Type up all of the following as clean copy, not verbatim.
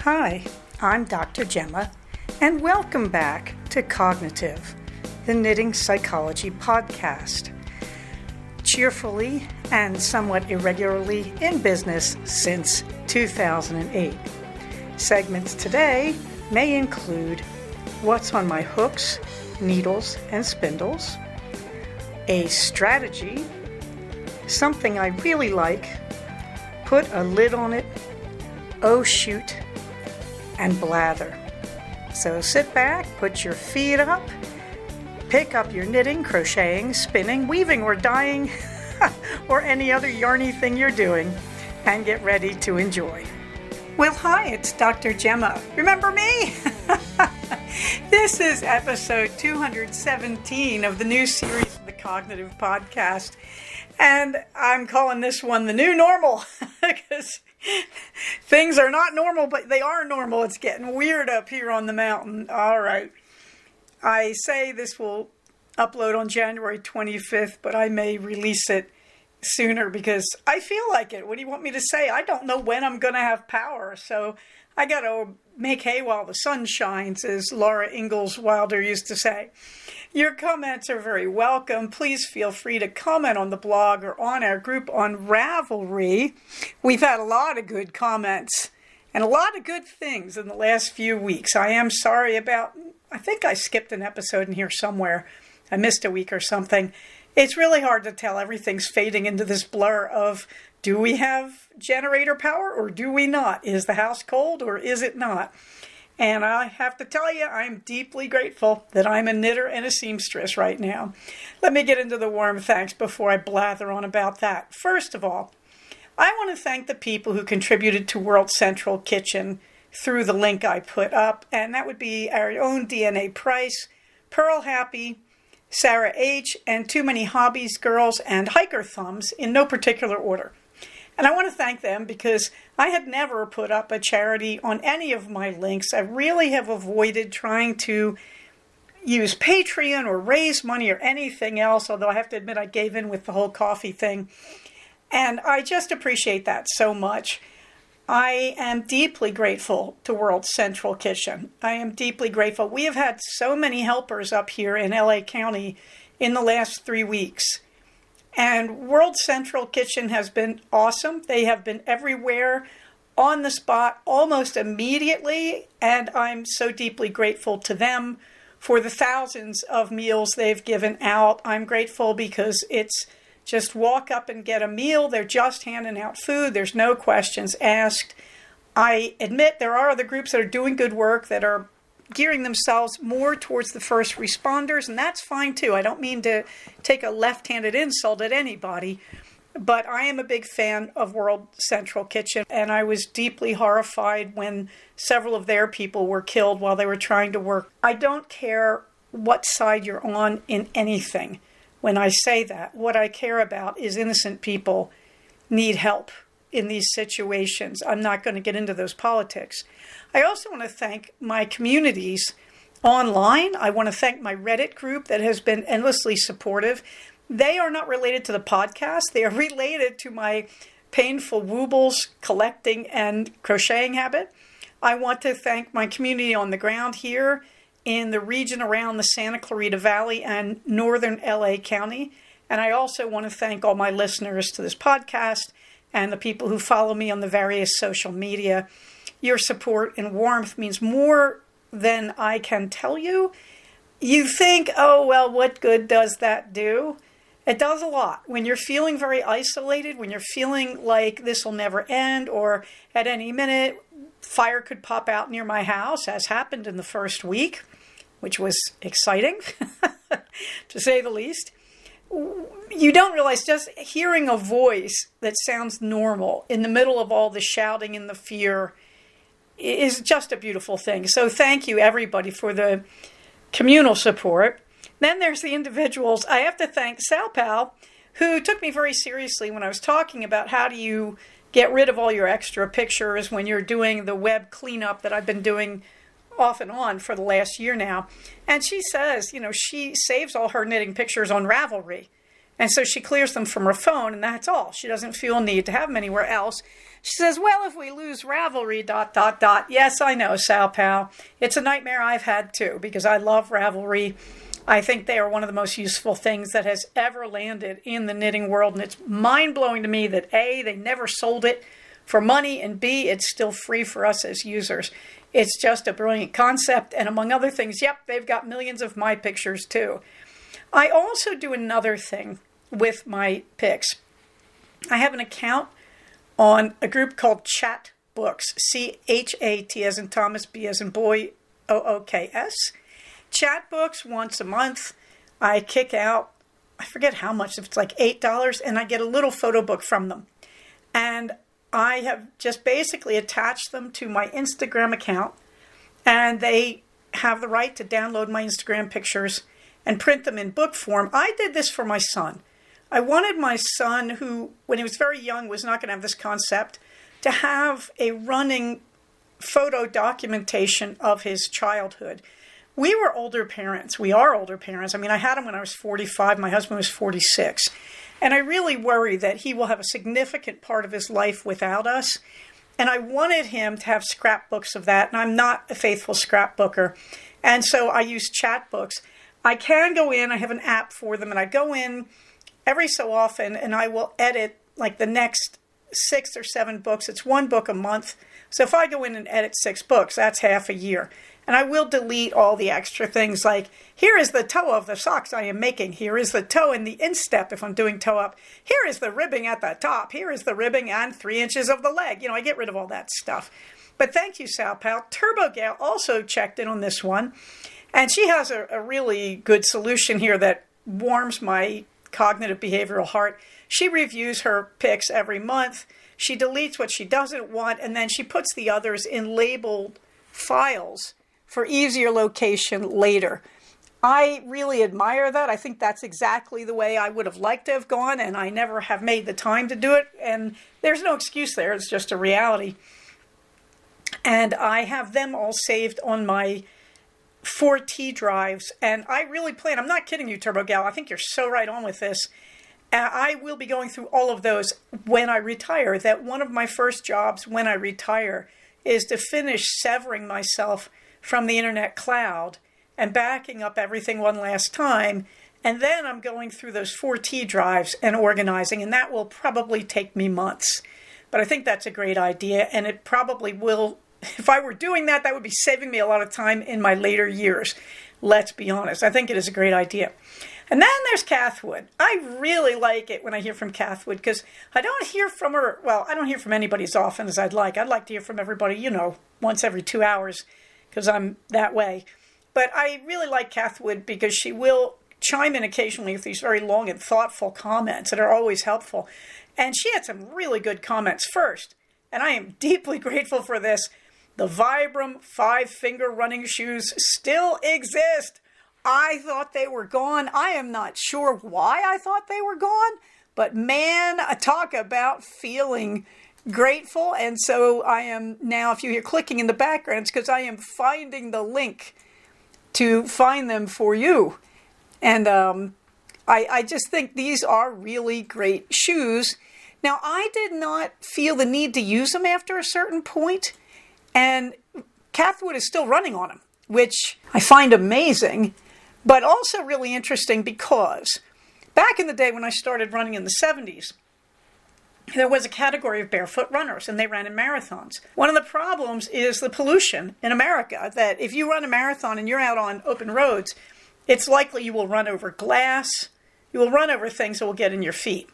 Hi, I'm Dr. Gemma, and welcome back to Cognitive, the Knitting Psychology podcast. Cheerfully and somewhat irregularly in business since 2008. Segments today may include what's on my hooks, needles, and spindles, a strategy, something I really like, put a lid on it, oh shoot, and blather. So sit back, put your feet up, pick up your knitting, crocheting, spinning, weaving, or dyeing, or any other yarny thing you're doing, and get ready to enjoy. Well, hi, it's Dr. Gemma. Remember me? This is episode 217 of the new series of the Cognitive Podcast, and I'm calling this one the new normal, because things are not normal, but they are normal. It's getting weird up here on the mountain. All right. I say this will upload on January 25th, but I may release it sooner because I feel like it. What do you want me to say? I don't know when I'm going to have power, so I got to make hay while the sun shines, as Laura Ingalls Wilder used to say. Your comments are very welcome. Please feel free to comment on the blog or on our group on Ravelry. We've had a lot of good comments and a lot of good things in the last few weeks. I am sorry about, I think I skipped an episode in here somewhere. I missed a week or something. It's really hard to tell. Everything's fading into this blur of, do we have generator power or do we not? Is the house cold or is it not? And I have to tell you, I'm deeply grateful that I'm a knitter and a seamstress right now. Let me get into the warm thanks before I blather on about that. First of all, I want to thank the people who contributed to World Central Kitchen through the link I put up, and that would be our own DNA Price, Pearl Happy, Sarah H., and Too Many Hobbies Girls, and Hiker Thumbs in no particular order. And I want to thank them because I had never put up a charity on any of my links. I really have avoided trying to use Patreon or raise money or anything else, although I have to admit I gave in with the whole coffee thing. And I just appreciate that so much. I am deeply grateful to World Central Kitchen. I am deeply grateful. We have had so many helpers up here in LA County in the last 3 weeks. And World Central Kitchen has been awesome. They have been everywhere, on the spot, almost immediately. And I'm so deeply grateful to them for the thousands of meals they've given out. I'm grateful because it's just walk up and get a meal. They're just handing out food. There's no questions asked. I admit there are other groups that are doing good work that are gearing themselves more towards the first responders, and that's fine too. I don't mean to take a left-handed insult at anybody, but I am a big fan of World Central Kitchen, and I was deeply horrified when several of their people were killed while they were trying to work. I don't care what side you're on in anything. When I say that, what I care about is innocent people need help in these situations. I'm not going to get into those politics. I also want to thank my communities online. I want to thank my Reddit group that has been endlessly supportive. They are not related to the podcast. They are related to my painful woobles collecting and crocheting habit. I want to thank my community on the ground here in the region around the Santa Clarita Valley and northern LA County. And I also want to thank all my listeners to this podcast and the people who follow me on the various social media. Your support and warmth means more than I can tell you. You think, oh, well, what good does that do? It does a lot. When you're feeling very isolated, when you're feeling like this will never end, or at any minute, fire could pop out near my house, as happened in the first week, which was exciting, to say the least. You don't realize just hearing a voice that sounds normal in the middle of all the shouting and the fear is just a beautiful thing. So thank you, everybody, for the communal support. Then there's the individuals. I have to thank Sal Pal, who took me very seriously when I was talking about how do you get rid of all your extra pictures when you're doing the web cleanup that I've been doing off and on for the last year now. And she says, she saves all her knitting pictures on Ravelry. And so she clears them from her phone, and that's all. She doesn't feel a need to have them anywhere else. She says, well, if we lose Ravelry, ... Yes, I know, Sal Pal. It's a nightmare I've had too, because I love Ravelry. I think they are one of the most useful things that has ever landed in the knitting world. And it's mind-blowing to me that A, they never sold it for money, and B, it's still free for us as users. It's just a brilliant concept. And among other things, yep, they've got millions of my pictures too. I also do another thing with my pics. I have an account on a group called Chat Books, CHAT as in Thomas, B as in boy, OOKS. Chat Books once a month. I kick out, I forget how much, if it's like $8, and I get a little photo book from them. And I have just basically attached them to my Instagram account, and they have the right to download my Instagram pictures and print them in book form. I did this for my son. I wanted my son, who, when he was very young, was not going to have this concept, to have a running photo documentation of his childhood. We were older parents. We are older parents. I mean, I had him when I was 45. My husband was 46. And I really worry that he will have a significant part of his life without us. And I wanted him to have scrapbooks of that. And I'm not a faithful scrapbooker. And so I use Chat Books. I can go in, I have an app for them, and I go in every so often and I will edit like the next 6 or 7 books. It's 1 book a month. So if I go in and edit 6 books, that's half a year. And I will delete all the extra things like, here is the toe of the socks I am making. Here is the toe in the instep if I'm doing toe up. Here is the ribbing at the top. Here is the ribbing and 3 inches of the leg. You know, I get rid of all that stuff. But thank you, Sal Pal. Turbo Gal also checked in on this one. And she has a really good solution here that warms my cognitive behavioral heart. She reviews her pics every month. She deletes what she doesn't want, and then she puts the others in labeled files for easier location later. I really admire that. I think that's exactly the way I would have liked to have gone, and I never have made the time to do it. And there's no excuse there. It's just a reality. And I have them all saved on my 4T drives, and I really plan, I'm not kidding you, Turbo Gal, I think you're so right on with this. I will be going through all of those when I retire. That one of my first jobs when I retire is to finish severing myself from the internet cloud and backing up everything one last time, and then I'm going through those 4T drives and organizing, and that will probably take me months. But I think that's a great idea, and it probably will. If I were doing that, that would be saving me a lot of time in my later years. Let's be honest. I think it is a great idea. And then there's Cathwood. I really like it when I hear from Cathwood because I don't hear from her. Well, I don't hear from anybody as often as I'd like. I'd like to hear from everybody, you know, once every 2 hours because I'm that way. But I really like Cathwood because she will chime in occasionally with these very long and thoughtful comments that are always helpful. And she had some really good comments first. And I am deeply grateful for this. The Vibram 5-finger running shoes still exist. I thought they were gone. I am not sure why I thought they were gone, but man, talk about feeling grateful. And so I am now, if you hear clicking in the background, it's because I am finding the link to find them for you. And I just think these are really great shoes. Now, I did not feel the need to use them after a certain point. And Cathwood is still running on them, which I find amazing, but also really interesting because back in the day when I started running in the 70s, there was a category of barefoot runners, and they ran in marathons. One of the problems is the pollution in America, that if you run a marathon and you're out on open roads, it's likely you will run over glass, you will run over things that will get in your feet.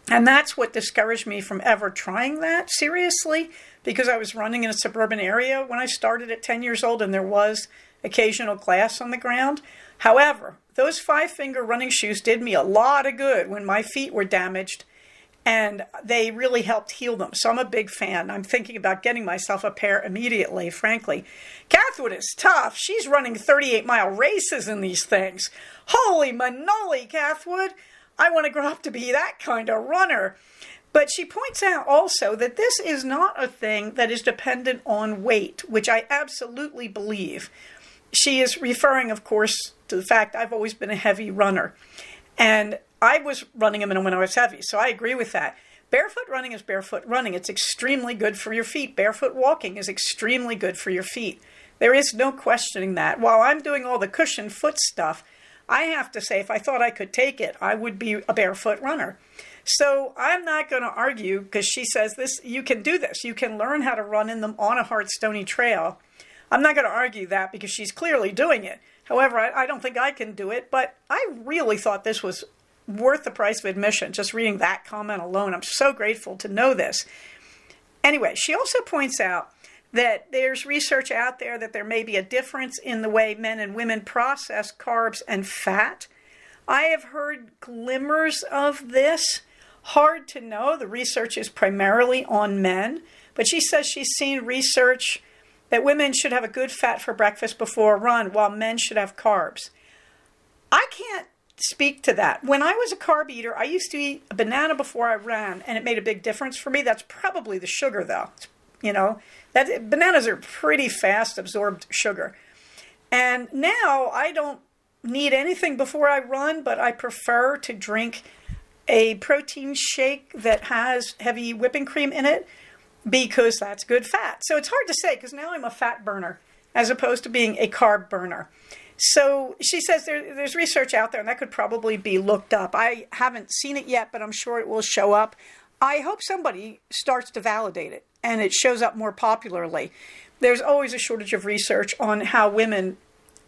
And that's what discouraged me from ever trying that seriously, because I was running in a suburban area when I started at 10 years old and there was occasional glass on the ground. However, those 5-finger running shoes did me a lot of good when my feet were damaged, and they really helped heal them. So I'm a big fan. I'm thinking about getting myself a pair immediately, frankly. Cathwood is tough. She's running 38-mile races in these things. Holy manoli, Cathwood. I want to grow up to be that kind of runner. But she points out also that this is not a thing that is dependent on weight, which I absolutely believe. She is referring, of course, to the fact I've always been a heavy runner. And I was running them in when I was heavy, so I agree with that. Barefoot running is barefoot running. It's extremely good for your feet. Barefoot walking is extremely good for your feet. There is no questioning that. While I'm doing all the cushioned foot stuff, I have to say, if I thought I could take it, I would be a barefoot runner. So I'm not going to argue, because she says this, you can do this. You can learn how to run in them on a hard, stony trail. I'm not going to argue that because she's clearly doing it. However, I don't think I can do it, but I really thought this was worth the price of admission, just reading that comment alone. I'm so grateful to know this. Anyway, she also points out that there's research out there that there may be a difference in the way men and women process carbs and fat. I have heard glimmers of this. Hard to know. The research is primarily on men, but she says she's seen research that women should have a good fat for breakfast before a run, while men should have carbs. I can't speak to that. When I was a carb eater, I used to eat a banana before I ran, and it made a big difference for me. That's probably the sugar, though. Bananas are pretty fast absorbed sugar. And now I don't need anything before I run, but I prefer to drink a protein shake that has heavy whipping cream in it because that's good fat. So it's hard to say because now I'm a fat burner as opposed to being a carb burner. So she says there's research out there, and that could probably be looked up. I haven't seen it yet, but I'm sure it will show up. I hope somebody starts to validate it and it shows up more popularly. There's always a shortage of research on how women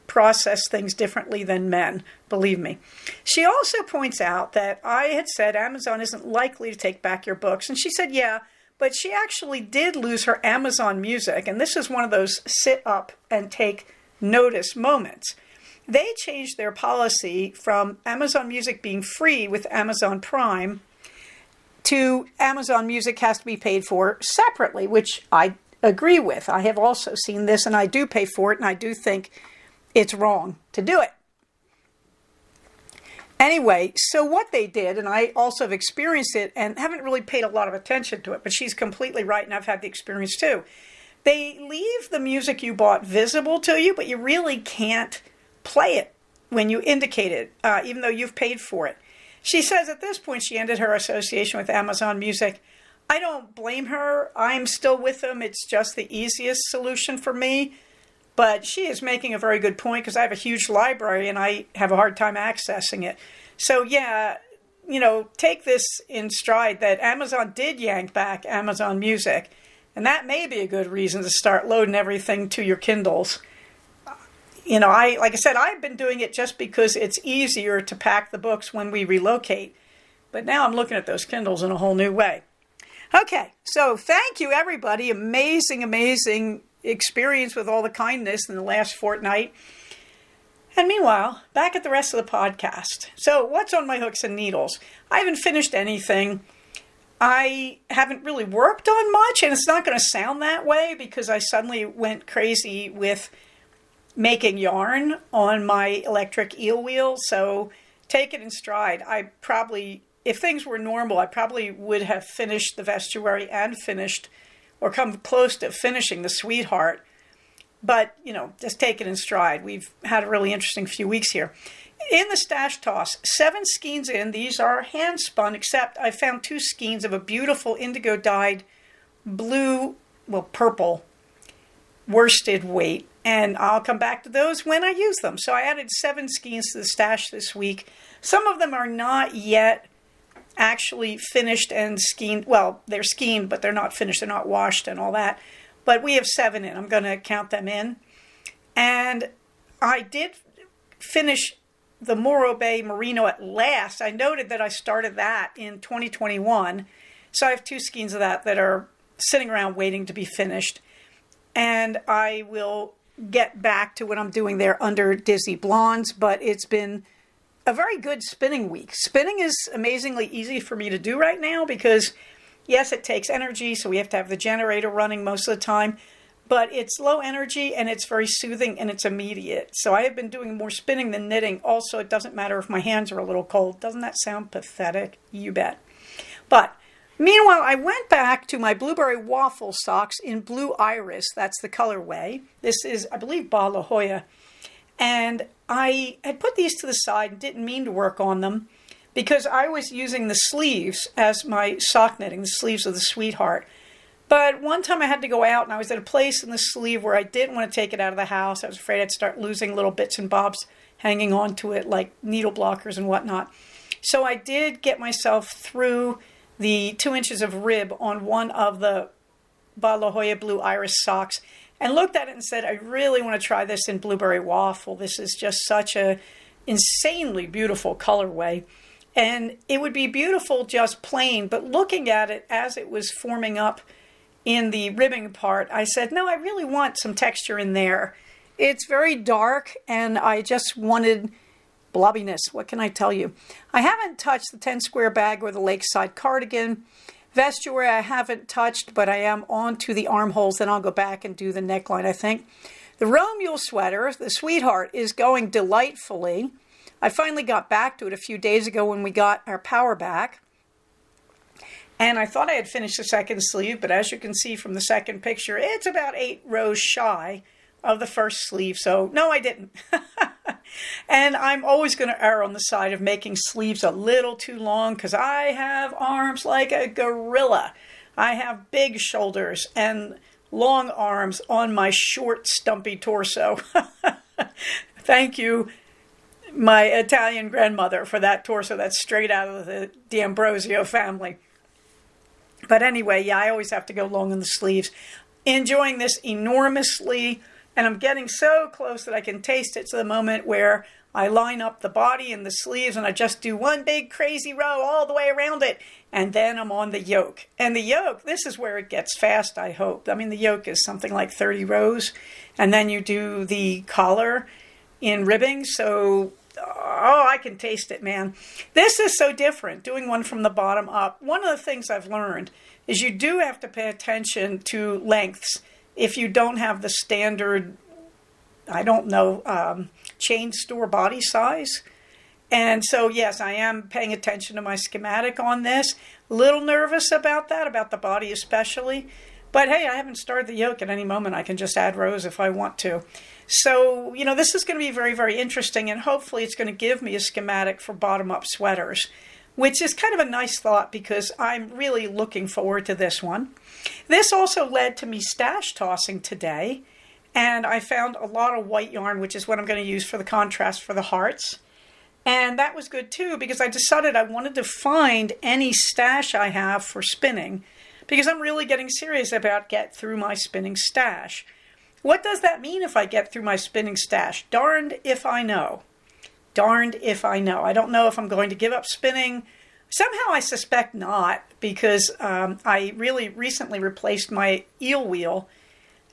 process things differently than men, believe me. She also points out that I had said Amazon isn't likely to take back your books, and she said, yeah, but she actually did lose her Amazon Music, and this is one of those sit up and take notice moments. They changed their policy from Amazon Music being free with Amazon Prime to Amazon Music has to be paid for separately, which I agree with. I have also seen this, and I do pay for it, and I do think it's wrong to do it. Anyway, so what they did, and I also have experienced it and haven't really paid a lot of attention to it, but she's completely right, and I've had the experience too. They leave the music you bought visible to you, but you really can't play it when you indicate it, even though you've paid for it. She says at this point she ended her association with Amazon Music. I don't blame her. I'm still with them. It's just the easiest solution for me. But she is making a very good point because I have a huge library and I have a hard time accessing it. So yeah, take this in stride that Amazon did yank back Amazon Music. And that may be a good reason to start loading everything to your Kindles. Like I said, I've been doing it just because it's easier to pack the books when we relocate. But now I'm looking at those Kindles in a whole new way. Okay, so thank you, everybody. Amazing, amazing experience with all the kindness in the last fortnight. And meanwhile, back at the rest of the podcast. So what's on my hooks and needles? I haven't finished anything. I haven't really worked on much, and it's not going to sound that way because I suddenly went crazy with making yarn on my electric eel wheel. So take it in stride. If things were normal, I probably would have finished the Vestuary and finished or come close to finishing the Sweetheart. But, just take it in stride. We've had a really interesting few weeks here. In the stash toss, 7 skeins in. These are hand spun, except I found 2 skeins of a beautiful indigo dyed purple worsted weight. And I'll come back to those when I use them. So I added 7 skeins to the stash this week. Some of them are not yet actually finished and skeined. Well, they're skeined, but they're not finished. They're not washed and all that. But we have 7 in. I'm going to count them in. And I did finish the Morro Bay Merino at last. I noted that I started that in 2021. So I have 2 skeins of that are sitting around waiting to be finished. And I will get back to what I'm doing there under Dizzy Blondes, but it's been a very good spinning week. Spinning is amazingly easy for me to do right now because, yes, it takes energy, so we have to have the generator running most of the time, but it's low energy and it's very soothing and it's immediate. So I have been doing more spinning than knitting. Also, it doesn't matter if my hands are a little cold. Doesn't that sound pathetic? You bet. But meanwhile, I went back to my blueberry waffle socks in Blue Iris. That's the colorway. This is, I believe, Ba La Jolla. And I had put these to the side and didn't mean to work on them. because I was using the sleeves as my sock knitting, the sleeves of the Sweetheart. But one time I had to go out and I was at a place in the sleeve where I didn't want to take it out of the house. I was afraid I'd start losing little bits and bobs hanging onto it like needle blockers and whatnot. So I did get myself through the 2 inches of rib on one of the Ba La Jolla Blue Iris socks and looked at it and said, I really want to try this in Blueberry Waffle. This is just such a insanely beautiful colorway. And it would be beautiful just plain, but looking at it as it was forming up in the ribbing part, I said, no, I really want some texture in there. It's very dark, and I just wanted blobbiness. What can I tell you? I haven't touched the 10 square bag or the lakeside cardigan. Vestuary I haven't touched, but I am on to the armholes. Then I'll go back and do the neckline, I think. The Romule sweater, the Sweetheart, is going delightfully. I finally got back to it a few days ago when we got our power back. And I thought I had finished the second sleeve, but as you can see from the second picture, it's about 8 rows shy of the first sleeve. So no, I didn't. And I'm always going to err on the side of making sleeves a little too long because I have arms like a gorilla. I have big shoulders and long arms on my short, stumpy torso. Thank you, my Italian grandmother, for that torso that's straight out of the D'Ambrosio family. But anyway, yeah, I always have to go long in the sleeves. Enjoying this enormously, and I'm getting so close that I can taste it to the moment where I line up the body and the sleeves and I just do one big crazy row all the way around it, and then I'm on the yoke. And the yoke, this is where it gets fast, I hope. I mean, the yoke is something like 30 rows, and then you do the collar in ribbing, so oh, I can taste it, man. This is so different, doing one from the bottom up. One of the things I've learned is you do have to pay attention to lengths if you don't have the standard, I don't know, chain store body size. And so, yes, I am paying attention to my schematic on this. A little nervous about that, about the body especially. But hey, I haven't started the yoke at any moment. I can just add rows if I want to. So, you know, this is going to be very, very interesting, and hopefully it's going to give me a schematic for bottom-up sweaters, which is kind of a nice thought because I'm really looking forward to this one. This also led to me stash tossing today, and I found a lot of white yarn, which is what I'm going to use for the contrast for the hearts. And that was good too because I decided I wanted to find any stash I have for spinning because I'm really getting serious about get through my spinning stash. What does that mean if I get through my spinning stash? Darned if I know. Darned if I know. I don't know if I'm going to give up spinning. Somehow I suspect not because I really recently replaced my eel wheel,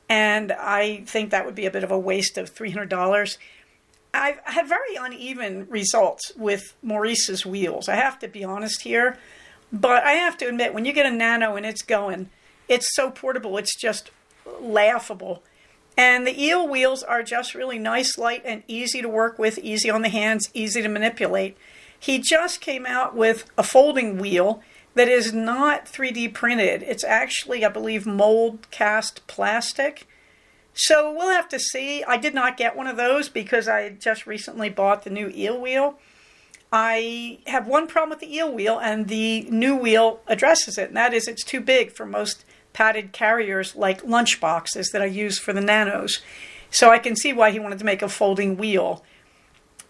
and I think that would be a bit of a waste of $300. I've had very uneven results with Maurice's wheels. I have to be honest here, but I have to admit, when you get a Nano and it's going, it's so portable, it's just laughable. And the eel wheels are just really nice, light, and easy to work with, easy on the hands, easy to manipulate. He just came out with a folding wheel that is not 3D printed. It's actually, I believe, mold cast plastic. So we'll have to see. I did not get one of those because I just recently bought the new eel wheel. I have one problem with the eel wheel, and the new wheel addresses it, and that is it's too big for most padded carriers like lunch boxes that I use for the Nanos. So I can see why he wanted to make a folding wheel.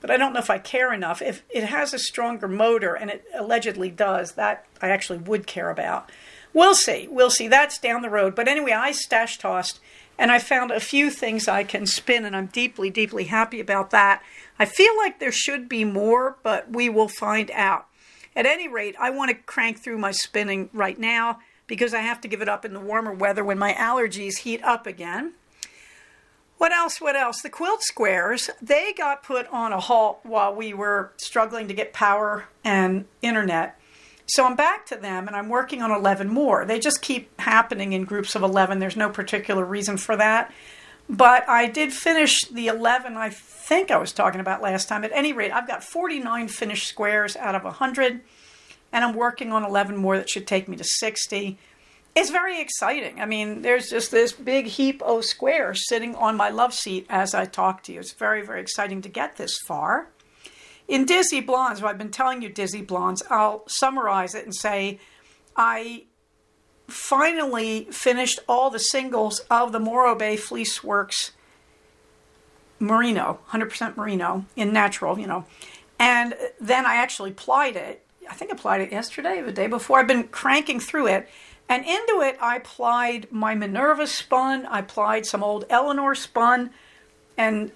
But I don't know if I care enough. If it has a stronger motor, and it allegedly does, that I actually would care about. We'll see. We'll see. That's down the road. But anyway, I stash tossed, and I found a few things I can spin, and I'm deeply, deeply happy about that. I feel like there should be more, but we will find out. At any rate, I want to crank through my spinning right now because I have to give it up in the warmer weather when my allergies heat up again. What else? The quilt squares, they got put on a halt while we were struggling to get power and internet. So I'm back to them, and I'm working on 11 more. They just keep happening in groups of 11. There's no particular reason for that. But I did finish the 11 I think I was talking about last time. At any rate, I've got 49 finished squares out of 100, and I'm working on 11 more that should take me to 60. It's very exciting. I mean, there's just this big heap of squares sitting on my love seat as I talk to you. It's very, very exciting to get this far. In Dizzy Blondes, I've been telling you Dizzy Blondes, I'll summarize it and say I finally finished all the singles of the Morro Bay Fleece Works merino, 100% merino in natural, And then I actually plied it. I think I plied it yesterday or the day before. I've been cranking through it. And into it, I plied my Minerva spun. I plied some old Eleanor spun. And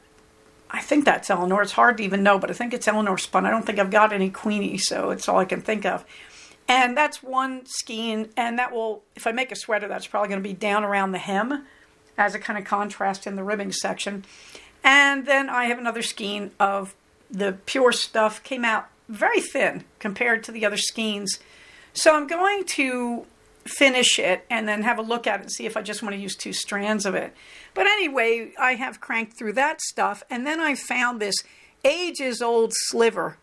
I think that's Eleanor. It's hard to even know, but I think it's Eleanor spun. I don't think I've got any Queenie, so it's all I can think of. And that's one skein. And that will, if I make a sweater, that's probably going to be down around the hem as a kind of contrast in the ribbing section. And then I have another skein of the pure stuff. Came out very thin compared to the other skeins. So I'm going to finish it and then have a look at it and see if I just want to use 2 strands of it. But anyway, I have cranked through that stuff. And then I found this ages-old sliver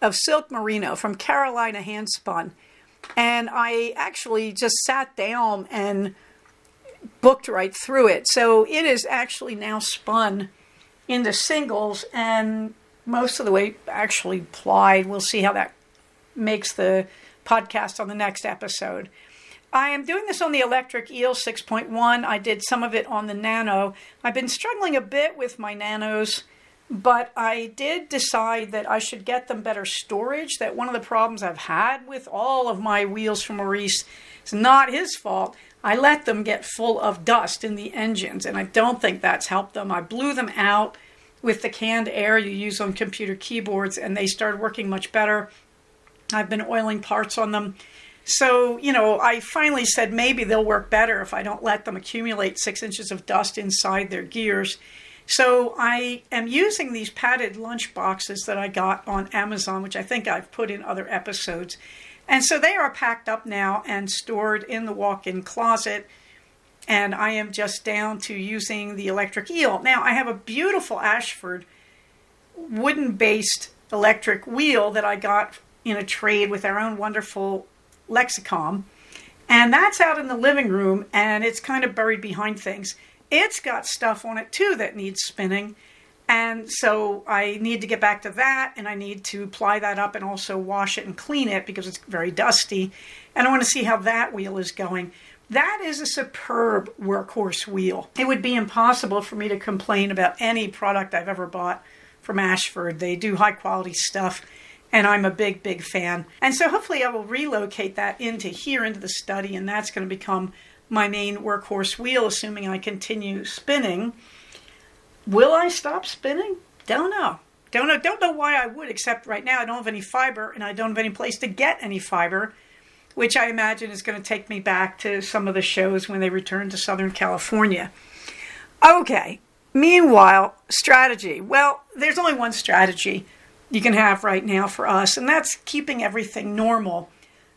of silk merino from Carolina Handspun. And I actually just sat down and booked right through it. So it is actually now spun into singles and most of the way actually plied. We'll see how that makes the podcast on the next episode. I am doing this on the electric eel 6.1. I did some of it on the nano. I've been struggling a bit with my nanos, but I did decide that I should get them better storage. That one of the problems I've had with all of my wheels from Maurice is not his fault. I let them get full of dust in the engines, and I don't think that's helped them. I blew them out with the canned air you use on computer keyboards, and they started working much better. I've been oiling parts on them. So, I finally said maybe they'll work better if I don't let them accumulate 6 inches of dust inside their gears. So I am using these padded lunch boxes that I got on Amazon, which I think I've put in other episodes. And so they are packed up now and stored in the walk-in closet. And I am just down to using the electric eel. Now, I have a beautiful Ashford wooden-based electric wheel that I got in a trade with our own wonderful Lexicom. And that's out in the living room, and it's kind of buried behind things. It's got stuff on it, too, that needs spinning. And so I need to get back to that, and I need to ply that up and also wash it and clean it because it's very dusty. And I want to see how that wheel is going. That is a superb workhorse wheel. It would be impossible for me to complain about any product I've ever bought from Ashford. They do high quality stuff, and I'm a big, big fan. And so hopefully I will relocate that into the study, and that's going to become my main workhorse wheel, assuming I continue spinning. Will I stop spinning? Don't know. Don't know why I would, except right now I don't have any fiber, and I don't have any place to get any fiber, which I imagine is going to take me back to some of the shows when they return to Southern California. Okay, meanwhile, strategy. Well, there's only one strategy you can have right now for us, and that's keeping everything normal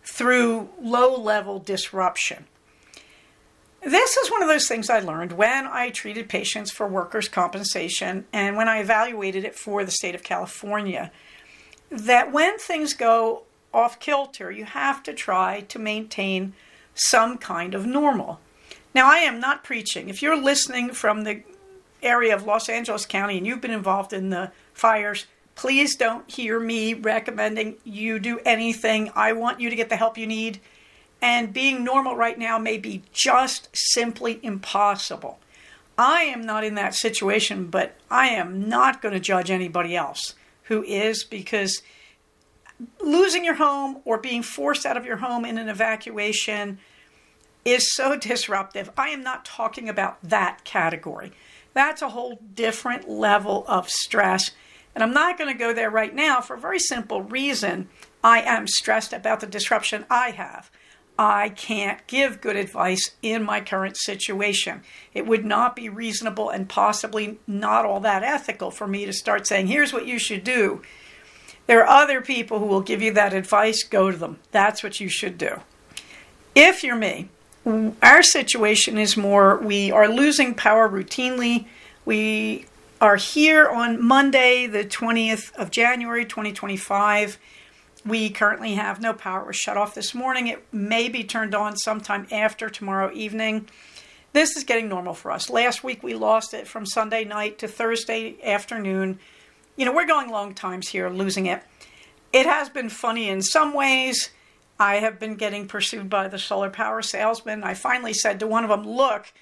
through low-level disruption. This is one of those things I learned when I treated patients for workers' compensation and when I evaluated it for the state of California, that when things go off kilter, you have to try to maintain some kind of normal. Now, I am not preaching. If you're listening from the area of Los Angeles County and you've been involved in the fires, please don't hear me recommending you do anything. I want you to get the help you need. And being normal right now may be just simply impossible. I am not in that situation, but I am not going to judge anybody else who is, because losing your home or being forced out of your home in an evacuation is so disruptive. I am not talking about that category. That's a whole different level of stress. And I'm not going to go there right now for a very simple reason. I am stressed about the disruption I have. I can't give good advice in my current situation. It would not be reasonable and possibly not all that ethical for me to start saying, here's what you should do. There are other people who will give you that advice. Go to them. That's what you should do. If you're me, our situation is more, we are losing power routinely. We are here on Monday, the 20th of January, 2025. We currently have no power. It was shut off this morning. It may be turned on sometime after tomorrow evening. This is getting normal for us. Last week we lost it from Sunday night to Thursday afternoon. we're going long times here, losing it. It has been funny in some ways. I have been getting pursued by the solar power salesman. I finally said to one of them, look,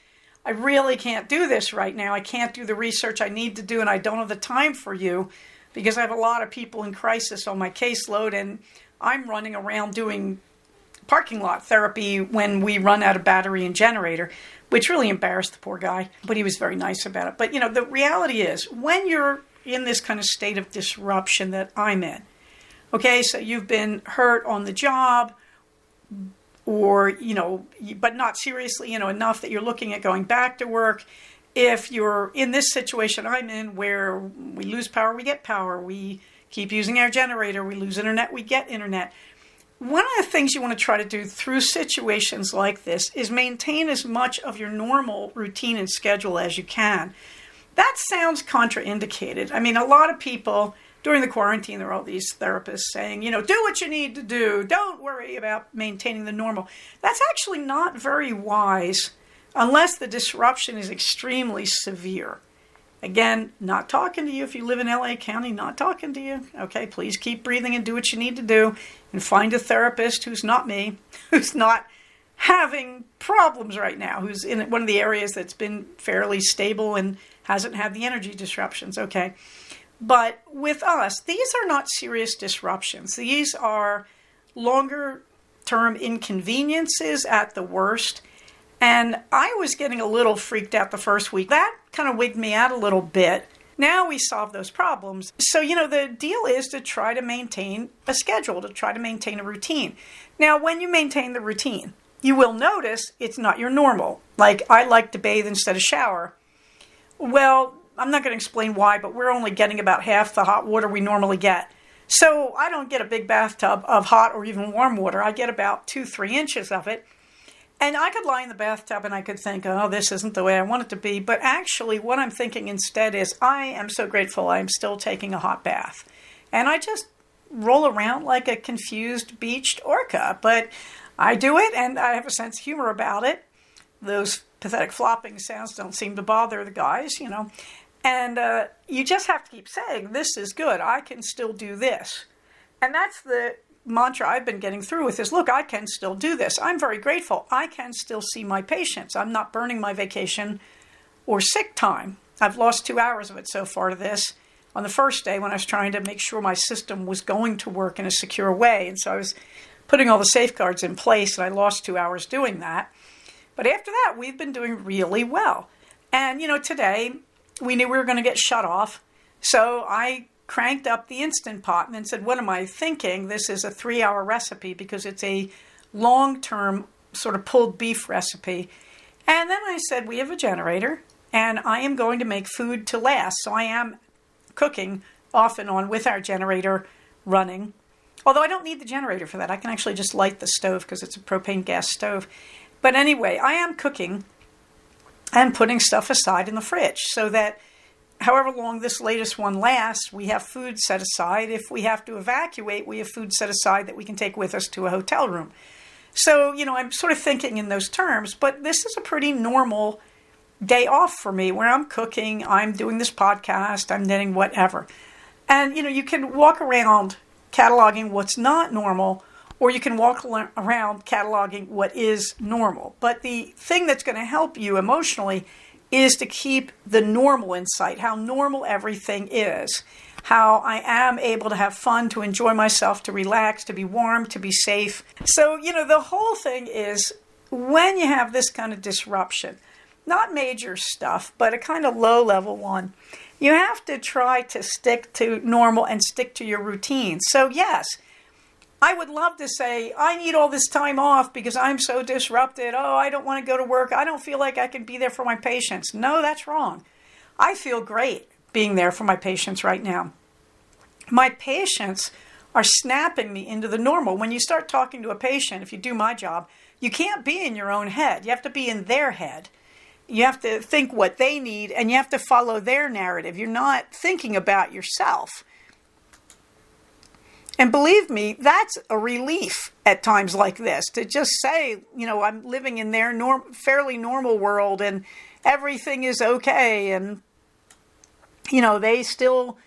I really can't do this right now. I can't do the research I need to do, and I don't have the time for you because I have a lot of people in crisis on my caseload, and I'm running around doing parking lot therapy when we run out of battery and generator, which really embarrassed the poor guy, but he was very nice about it. But, the reality is, when you're in this kind of state of disruption that I'm in, okay, so you've been hurt on the job, or, but not seriously, enough that you're looking at going back to work. If you're in this situation I'm in where we lose power, we get power, we keep using our generator, we lose internet, we get internet. One of the things you want to try to do through situations like this is maintain as much of your normal routine and schedule as you can. That sounds contraindicated. I mean, a lot of people during the quarantine, there are all these therapists saying, do what you need to do. Don't worry about maintaining the normal. That's actually not very wise unless the disruption is extremely severe. Again, not talking to you if you live in LA County, not talking to you. Okay, please keep breathing and do what you need to do and find a therapist who's not me, who's not having problems right now, who's in one of the areas that's been fairly stable and hasn't had the energy disruptions. Okay. But with us, these are not serious disruptions. These are longer term inconveniences at the worst. And I was getting a little freaked out the first week. That kind of wigged me out a little bit. Now we solve those problems. So, the deal is to try to maintain a schedule, to try to maintain a routine. Now, when you maintain the routine, you will notice it's not your normal. Like, I like to bathe instead of shower. Well, I'm not going to explain why, but we're only getting about half the hot water we normally get. So I don't get a big bathtub of hot or even warm water. I get about 2-3 inches of it. And I could lie in the bathtub and I could think, oh, this isn't the way I want it to be. But actually what I'm thinking instead is, I am so grateful I'm still taking a hot bath. And I just roll around like a confused beached orca. But I do it and I have a sense of humor about it. Those pathetic flopping sounds don't seem to bother the guys, And you just have to keep saying, this is good. I can still do this. And that's the mantra I've been getting through with is, look, I can still do this. I'm very grateful. I can still see my patients. I'm not burning my vacation or sick time. I've lost 2 hours of it so far to this on the first day when I was trying to make sure my system was going to work in a secure way. And so I was putting all the safeguards in place, and I lost 2 hours doing that. But after that, we've been doing really well. And, today we knew we were going to get shut off. So I cranked up the Instant Pot and then said, what am I thinking? This is a 3-hour recipe because it's a long-term sort of pulled beef recipe. And then I said, we have a generator and I am going to make food to last. So I am cooking off and on with our generator running. Although I don't need the generator for that. I can actually just light the stove because it's a propane gas stove. But anyway, I am cooking and putting stuff aside in the fridge so that however long this latest one lasts, we have food set aside. If we have to evacuate, we have food set aside that we can take with us to a hotel room. So, I'm sort of thinking in those terms, but this is a pretty normal day off for me where I'm cooking, I'm doing this podcast, I'm knitting, whatever. And, you can walk around cataloging what's not normal, or you can walk around cataloging what is normal. But the thing that's going to help you emotionally is to keep the normal in sight, how normal everything is, how I am able to have fun, to enjoy myself, to relax, to be warm, to be safe. So, the whole thing is when you have this kind of disruption, not major stuff, but a kind of low-level one, you have to try to stick to normal and stick to your routine. So, yes, I would love to say, I need all this time off because I'm so disrupted. Oh, I don't want to go to work. I don't feel like I can be there for my patients. No, that's wrong. I feel great being there for my patients right now. My patients are snapping me into the normal. When you start talking to a patient, if you do my job, you can't be in your own head. You have to be in their head. You have to think what they need, and you have to follow their narrative. You're not thinking about yourself. And believe me, that's a relief at times like this, to just say, I'm living in their fairly normal world and everything is okay. And, they still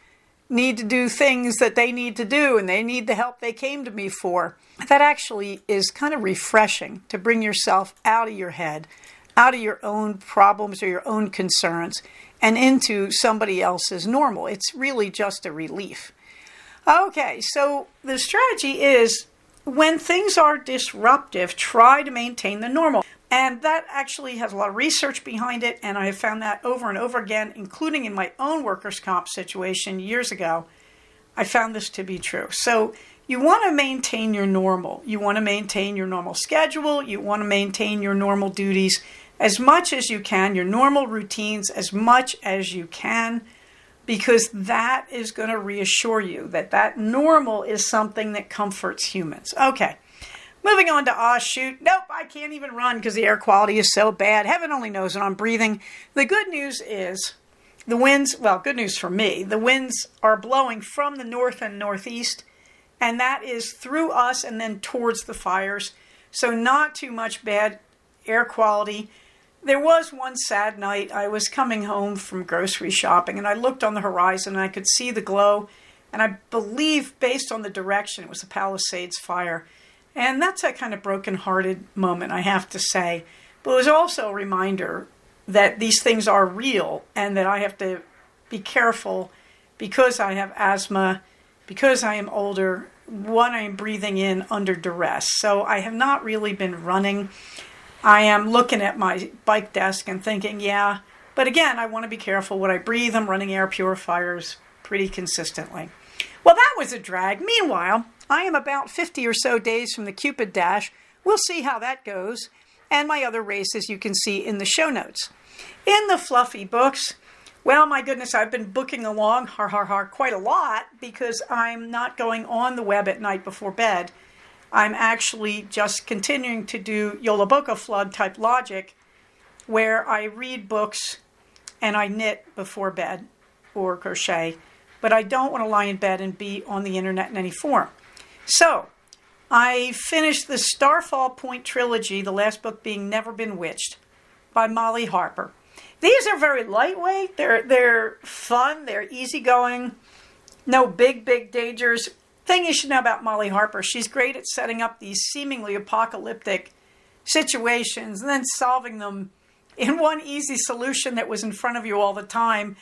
need to do things that they need to do and they need the help they came to me for. That actually is kind of refreshing to bring yourself out of your head, out of your own problems or your own concerns and into somebody else's normal. It's really just a relief. Okay, so the strategy is when things are disruptive, try to maintain the normal. And that actually has a lot of research behind it, and I have found that over and over again, including in my own workers' comp situation years ago. I found this to be true. So you want to maintain your normal. You want to maintain your normal schedule. You want to maintain your normal duties as much as you can, your normal routines as much as you can, because that is going to reassure you that that normal is something that comforts humans. Okay, moving on to, shoot, nope, I can't even run because the air quality is so bad. Heaven only knows when I'm breathing. The good news is the winds, well, good news for me, the winds are blowing from the north and northeast, and that is through us and then towards the fires. So not too much bad air quality. There was one sad night. I was coming home from grocery shopping and I looked on the horizon and I could see the glow. And I believe, based on the direction, it was a Palisades fire. And that's a kind of broken-hearted moment, I have to say. But it was also a reminder that these things are real and that I have to be careful because I have asthma, because I am older, what I'm breathing in under duress. So I have not really been running. I am looking at my bike desk and thinking, yeah, but again, I want to be careful what I breathe. I'm running air purifiers pretty consistently. Well, that was a drag. Meanwhile, I am about 50 or so days from the Cupid Dash. We'll see how that goes. And my other races you can see in the show notes. In the fluffy books, well, my goodness, I've been booking along, quite a lot because I'm not going on the web at night before bed. I'm actually just continuing to do Yola Boca flood type logic where I read books and I knit before bed or crochet, but I don't want to lie in bed and be on the internet in any form. So I finished the Starfall Point trilogy, the last book being Never Been Witched by Molly Harper. These are very lightweight. They're fun. They're easygoing. No big dangers. Thing you should know about Molly Harper, she's great at setting up these seemingly apocalyptic situations and then solving them in one easy solution that was in front of you all the time.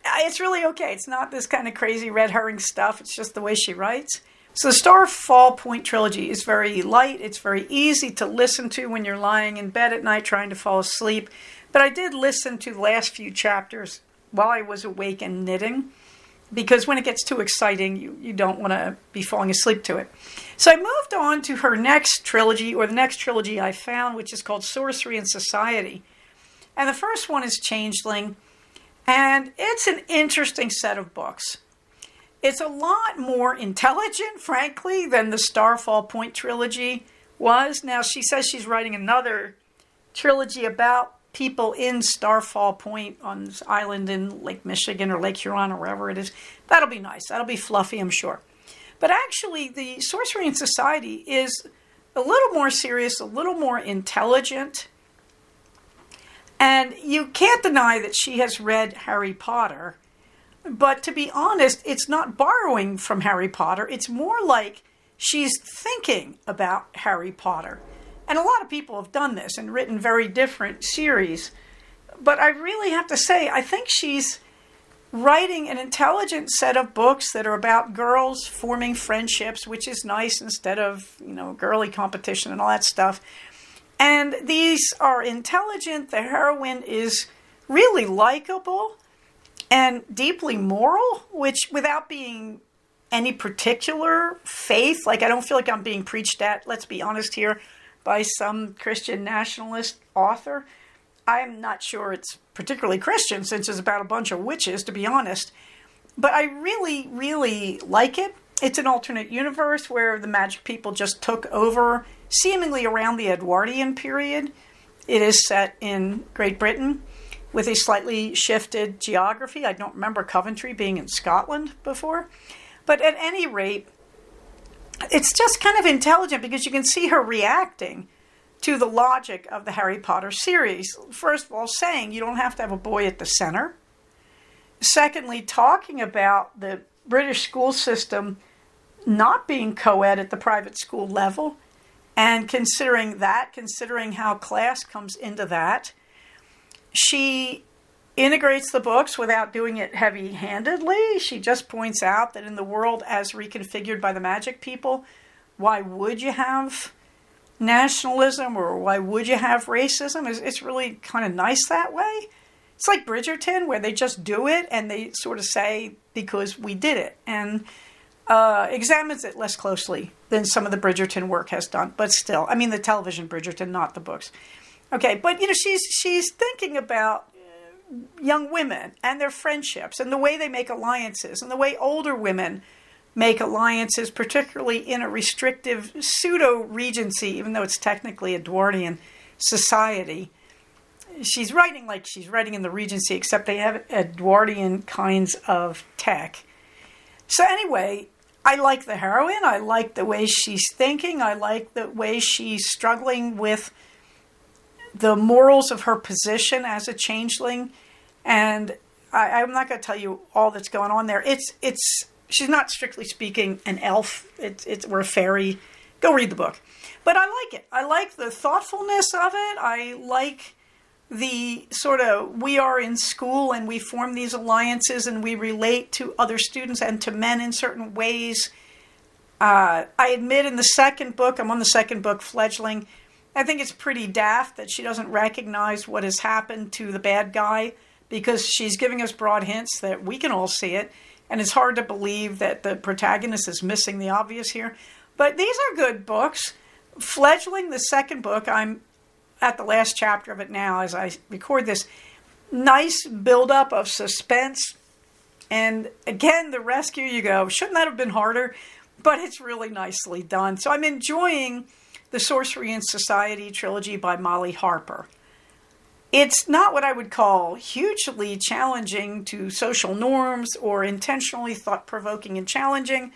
It's really okay. It's not this kind of crazy red herring stuff. It's just the way she writes. So the Starfall Point trilogy is very light. It's very easy to listen to when you're lying in bed at night trying to fall asleep. But I did listen to the last few chapters while I was awake and knitting, because when it gets too exciting, you don't want to be falling asleep to it. So I moved on to her next trilogy, or the next trilogy I found, which is called Sorcery and Society. And the first one is Changeling, and it's an interesting set of books. It's a lot more intelligent, frankly, than the Starfall Point trilogy was. Now, she says she's writing another trilogy about people in Starfall Point on this island in Lake Michigan or Lake Huron or wherever it is. That'll be nice. That'll be fluffy, I'm sure. But actually, the Sorcery and Society is a little more serious, a little more intelligent. And you can't deny that she has read Harry Potter. But to be honest, it's not borrowing from Harry Potter. It's more like she's thinking about Harry Potter. And a lot of people have done this and written very different series. But I really have to say, I think she's writing an intelligent set of books that are about girls forming friendships, which is nice instead of, girly competition and all that stuff. And these are intelligent. The heroine is really likable and deeply moral, which without being any particular faith, like I don't feel like I'm being preached at, let's be honest here, by some Christian nationalist author. I'm not sure it's particularly Christian since it's about a bunch of witches, to be honest. But I really, really like it. It's an alternate universe where the magic people just took over, seemingly around the Edwardian period. It is set in Great Britain with a slightly shifted geography. I don't remember Coventry being in Scotland before. But at any rate, it's just kind of intelligent because you can see her reacting to the logic of the Harry Potter series. First of all, saying you don't have to have a boy at the center. Secondly, talking about the British school system not being co-ed at the private school level, and considering how class comes into that. She integrates the books without doing it heavy-handedly. She just points out that in the world as reconfigured by the magic people, why would you have nationalism or why would you have racism? It's really kind of nice that way. It's like Bridgerton, where they just do it and they sort of say, because we did it, and examines it less closely than some of the Bridgerton work has done. But still, I mean the television Bridgerton, not the books. Okay, but she's thinking about young women and their friendships and the way they make alliances and the way older women make alliances, particularly in a restrictive pseudo-regency, even though it's technically Edwardian society. She's writing like she's writing in the Regency, except they have Edwardian kinds of tech. So anyway, I like the heroine. I like the way she's thinking. I like the way she's struggling with the morals of her position as a changeling. And I'm not going to tell you all that's going on there. She's not strictly speaking an elf. We're a fairy. Go read the book. But I like it. I like the thoughtfulness of it. I like the sort of, we are in school and we form these alliances and we relate to other students and to men in certain ways. I admit in the second book, I'm on the second book, Fledgling, I think it's pretty daft that she doesn't recognize what has happened to the bad guy, because she's giving us broad hints that we can all see it. And it's hard to believe that the protagonist is missing the obvious here. But these are good books. Fledgling, the second book, I'm at the last chapter of it now as I record this. Nice buildup of suspense. And again, the rescue, you go, shouldn't that have been harder? But it's really nicely done. So I'm enjoying the Sorcery and Society trilogy by Molly Harper. It's not what I would call hugely challenging to social norms or intentionally thought-provoking and challenging,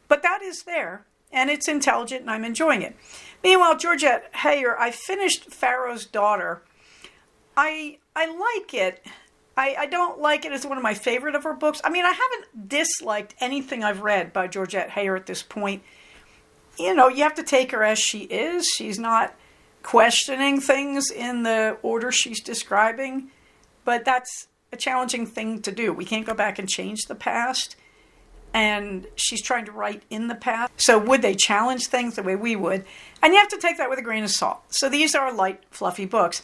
but that is there, and it's intelligent, and I'm enjoying it. Meanwhile, Georgette Heyer, I finished Pharaoh's Daughter. I like it. I don't like it as one of my favorite of her books. I mean, I haven't disliked anything I've read by Georgette Heyer at this point. You know, you have to take her as she is. She's not questioning things in the order she's describing, but that's a challenging thing to do. We can't go back and change the past, and she's trying to write in the past. So would they challenge things the way we would? And you have to take that with a grain of salt. So these are light, fluffy books.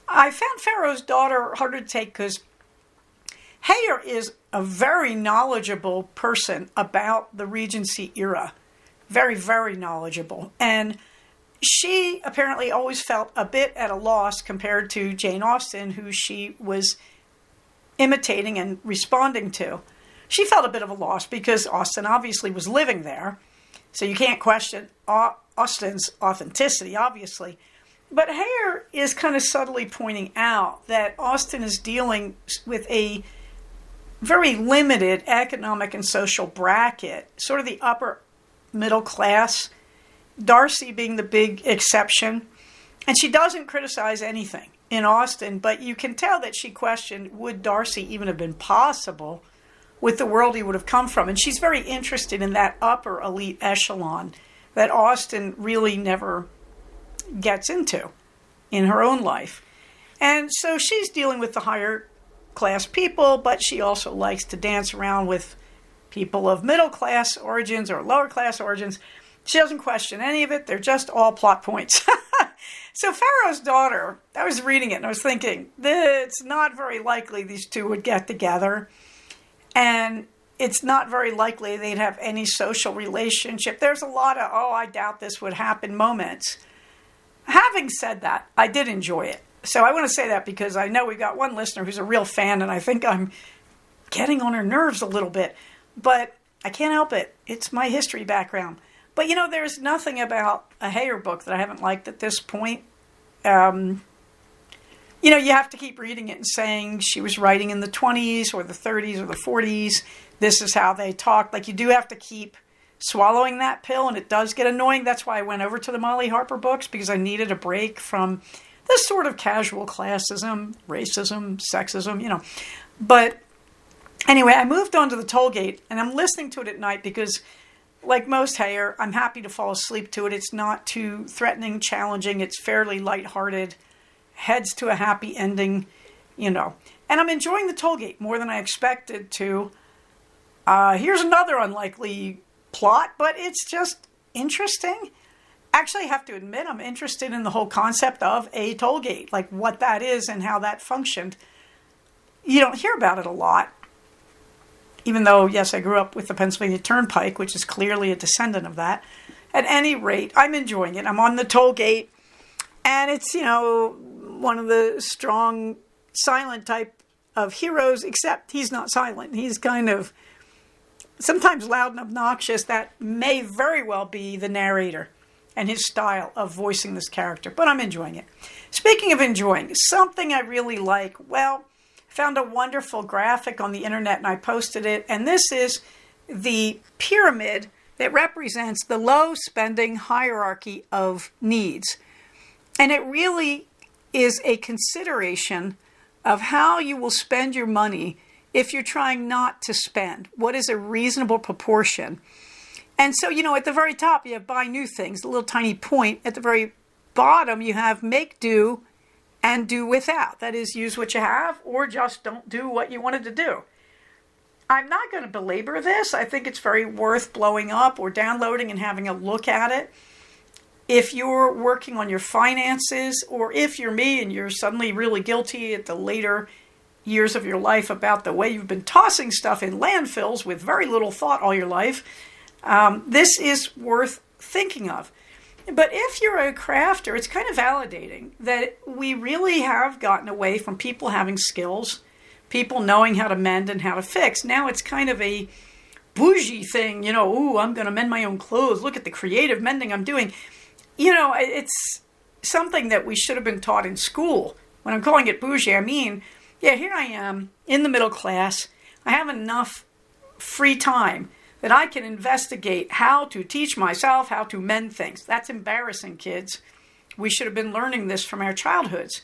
I found Pharaoh's Daughter harder to take because Heyer is a very knowledgeable person about the Regency era. Very, very knowledgeable. And she apparently always felt a bit at a loss compared to Jane Austen, who she was imitating and responding to. She felt a bit of a loss because Austen obviously was living there. So you can't question Austen's authenticity, obviously. But Heyer is kind of subtly pointing out that Austen is dealing with a very limited economic and social bracket, sort of the upper middle class, Darcy being the big exception. And she doesn't criticize anything in Austen, but you can tell that she questioned, would Darcy even have been possible with the world he would have come from? And she's very interested in that upper elite echelon that Austen really never gets into in her own life. And so she's dealing with the higher class people, but she also likes to dance around with people of middle class origins or lower class origins. She doesn't question any of it. They're just all plot points. So Pharaoh's Daughter, I was reading it and I was thinking, it's not very likely these two would get together. And it's not very likely they'd have any social relationship. There's a lot of, I doubt this would happen moments. Having said that, I did enjoy it. So I want to say that because I know we've got one listener who's a real fan, and I think I'm getting on her nerves a little bit. But I can't help it. It's my history background. But, there's nothing about a Heyer book that I haven't liked at this point. You have to keep reading it and saying she was writing in the 20s or the 30s or the 40s. This is how they talked. Like, you do have to keep swallowing that pill, and it does get annoying. That's why I went over to the Molly Harper books, because I needed a break from this sort of casual classism, racism, sexism, But Anyway, I moved on to the toll gate, and I'm listening to it at night because, like most hair, I'm happy to fall asleep to it. It's not too threatening, challenging. It's fairly lighthearted, heads to a happy ending, And I'm enjoying the toll gate more than I expected to. Here's another unlikely plot, but it's just interesting. Actually, I have to admit, I'm interested in the whole concept of a toll gate, like what that is and how that functioned. You don't hear about it a lot. Even though, yes, I grew up with the Pennsylvania Turnpike, which is clearly a descendant of that. At any rate, I'm enjoying it. I'm on the toll gate, and it's, one of the strong, silent type of heroes, except he's not silent. He's kind of sometimes loud and obnoxious. That may very well be the narrator and his style of voicing this character, but I'm enjoying it. Speaking of enjoying, something I really like, found a wonderful graphic on the internet and I posted it. And this is the pyramid that represents the low spending hierarchy of needs. And it really is a consideration of how you will spend your money if you're trying not to spend. What is a reasonable proportion? And so, at the very top, you have buy new things, the little tiny point. At the very bottom, you have make do and do without. That is, use what you have or just don't do what you wanted to do. I'm not going to belabor this. I think it's very worth blowing up or downloading and having a look at it. If you're working on your finances, or if you're me and you're suddenly really guilty at the later years of your life about the way you've been tossing stuff in landfills with very little thought all your life, this is worth thinking of. But if you're a crafter, it's kind of validating that we really have gotten away from people having skills, people knowing how to mend and how to fix. Now it's kind of a bougie thing, I'm going to mend my own clothes. Look at the creative mending I'm doing. It's something that we should have been taught in school. When I'm calling it bougie, I mean, here I am in the middle class. I have enough free time that I can investigate how to teach myself how to mend things. That's embarrassing, kids. We should have been learning this from our childhoods.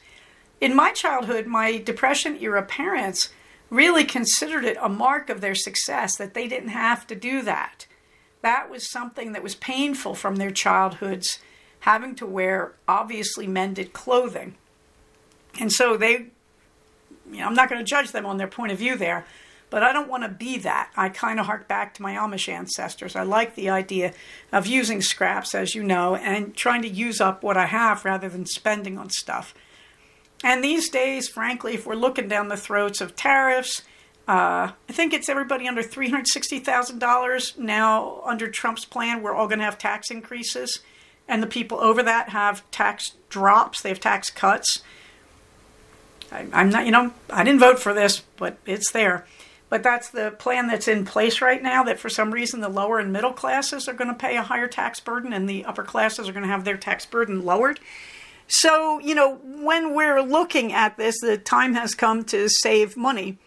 In my childhood, my Depression-era parents really considered it a mark of their success that they didn't have to do that. That was something that was painful from their childhoods, having to wear obviously mended clothing. And so I'm not going to judge them on their point of view there, but I don't want to be that. I kind of hark back to my Amish ancestors. I like the idea of using scraps, as you know, and trying to use up what I have rather than spending on stuff. And these days, frankly, if we're looking down the throats of tariffs, I think it's everybody under $360,000 now under Trump's plan. We're all going to have tax increases. And the people over that have tax drops. They have tax cuts. I'm not, I didn't vote for this, but it's there. But that's the plan that's in place right now, that for some reason the lower and middle classes are going to pay a higher tax burden and the upper classes are going to have their tax burden lowered. So, when we're looking at this, the time has come to save money.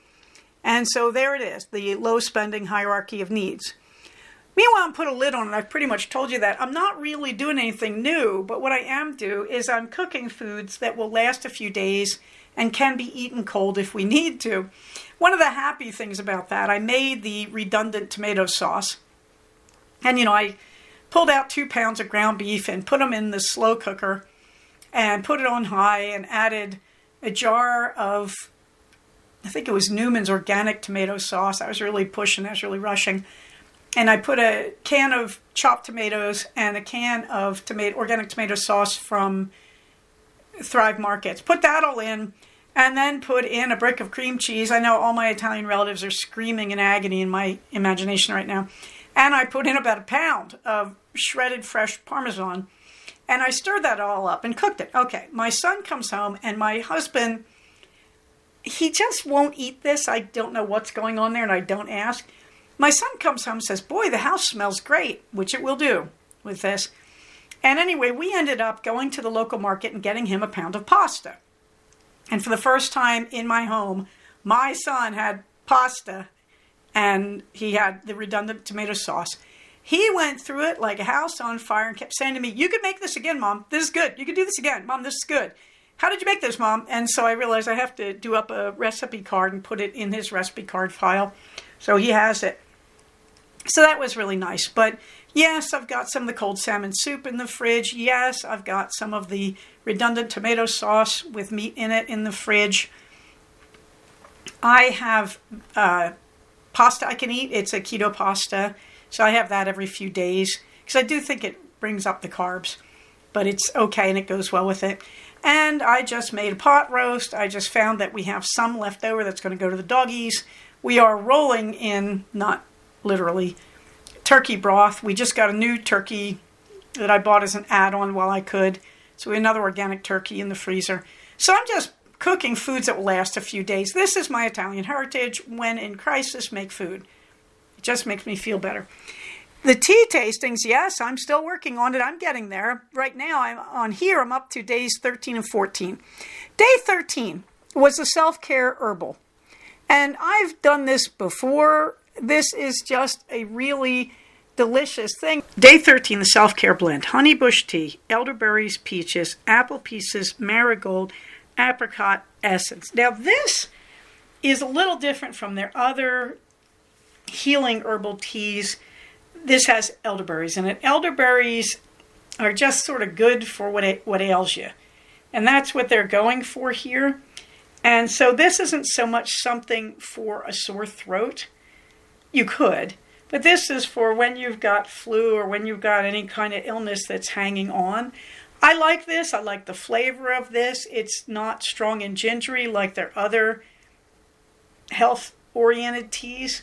And so there it is, the low spending hierarchy of needs. Meanwhile, I'm put a lid on it. I've pretty much told you that. I'm not really doing anything new, but what I am doing is I'm cooking foods that will last a few days and can be eaten cold if we need to. One of the happy things about that, I made the redundant tomato sauce. And, I pulled out 2 pounds of ground beef and put them in the slow cooker and put it on high and added a jar of, I think it was Newman's organic tomato sauce. I was really pushing, I was really rushing. And I put a can of chopped tomatoes and a can of organic tomato sauce from Thrive Markets. Put that all in, and then put in a brick of cream cheese. I know all my Italian relatives are screaming in agony in my imagination right now. And I put in about a pound of shredded fresh Parmesan. And I stirred that all up and cooked it. Okay, my son comes home, and my husband, he just won't eat this. I don't know what's going on there, and I don't ask. My son comes home and says, boy, the house smells great, which it will do with this. And anyway, we ended up going to the local market and getting him a pound of pasta. And for the first time in my home, my son had pasta, and he had the redundant tomato sauce. He went through it like a house on fire and kept saying to me, you could make this again, Mom. This is good. You could do this again. Mom, this is good. how did you make this, Mom? And so I realized I have to do up a recipe card and put it in his recipe card file. So he has it. So that was really nice. But yes, I've got some of the cold salmon soup in the fridge. Yes, I've got some of the redundant tomato sauce with meat in it in the fridge. I have pasta I can eat. It's a keto pasta. So I have that every few days because I do think it brings up the carbs. But it's okay and it goes well with it. And I just made a pot roast. I just found that we have some left over that's going to go to the doggies. We are rolling in, not literally, turkey broth. We just got a new turkey that I bought as an add-on while I could. So we have another organic turkey in the freezer. So I'm just cooking foods that will last a few days. This is my Italian heritage. When in crisis, make food. It just makes me feel better. The tea tastings, yes, I'm still working on it. I'm getting there. Right now, I'm up to days 13 and 14. Day 13 was the self-care herbal. And I've done this before. This is just a really delicious thing. Day 13, the self-care blend. Honey bush tea, elderberries, peaches, apple pieces, marigold, apricot essence. Now this is a little different from their other healing herbal teas. This has elderberries in it. Elderberries are just sort of good for what ails you. And that's what they're going for here. And so this isn't so much something for a sore throat. You could. But this is for when you've got flu or when you've got any kind of illness that's hanging on. I like this. I like the flavor of this. It's not strong and gingery like their other health-oriented teas.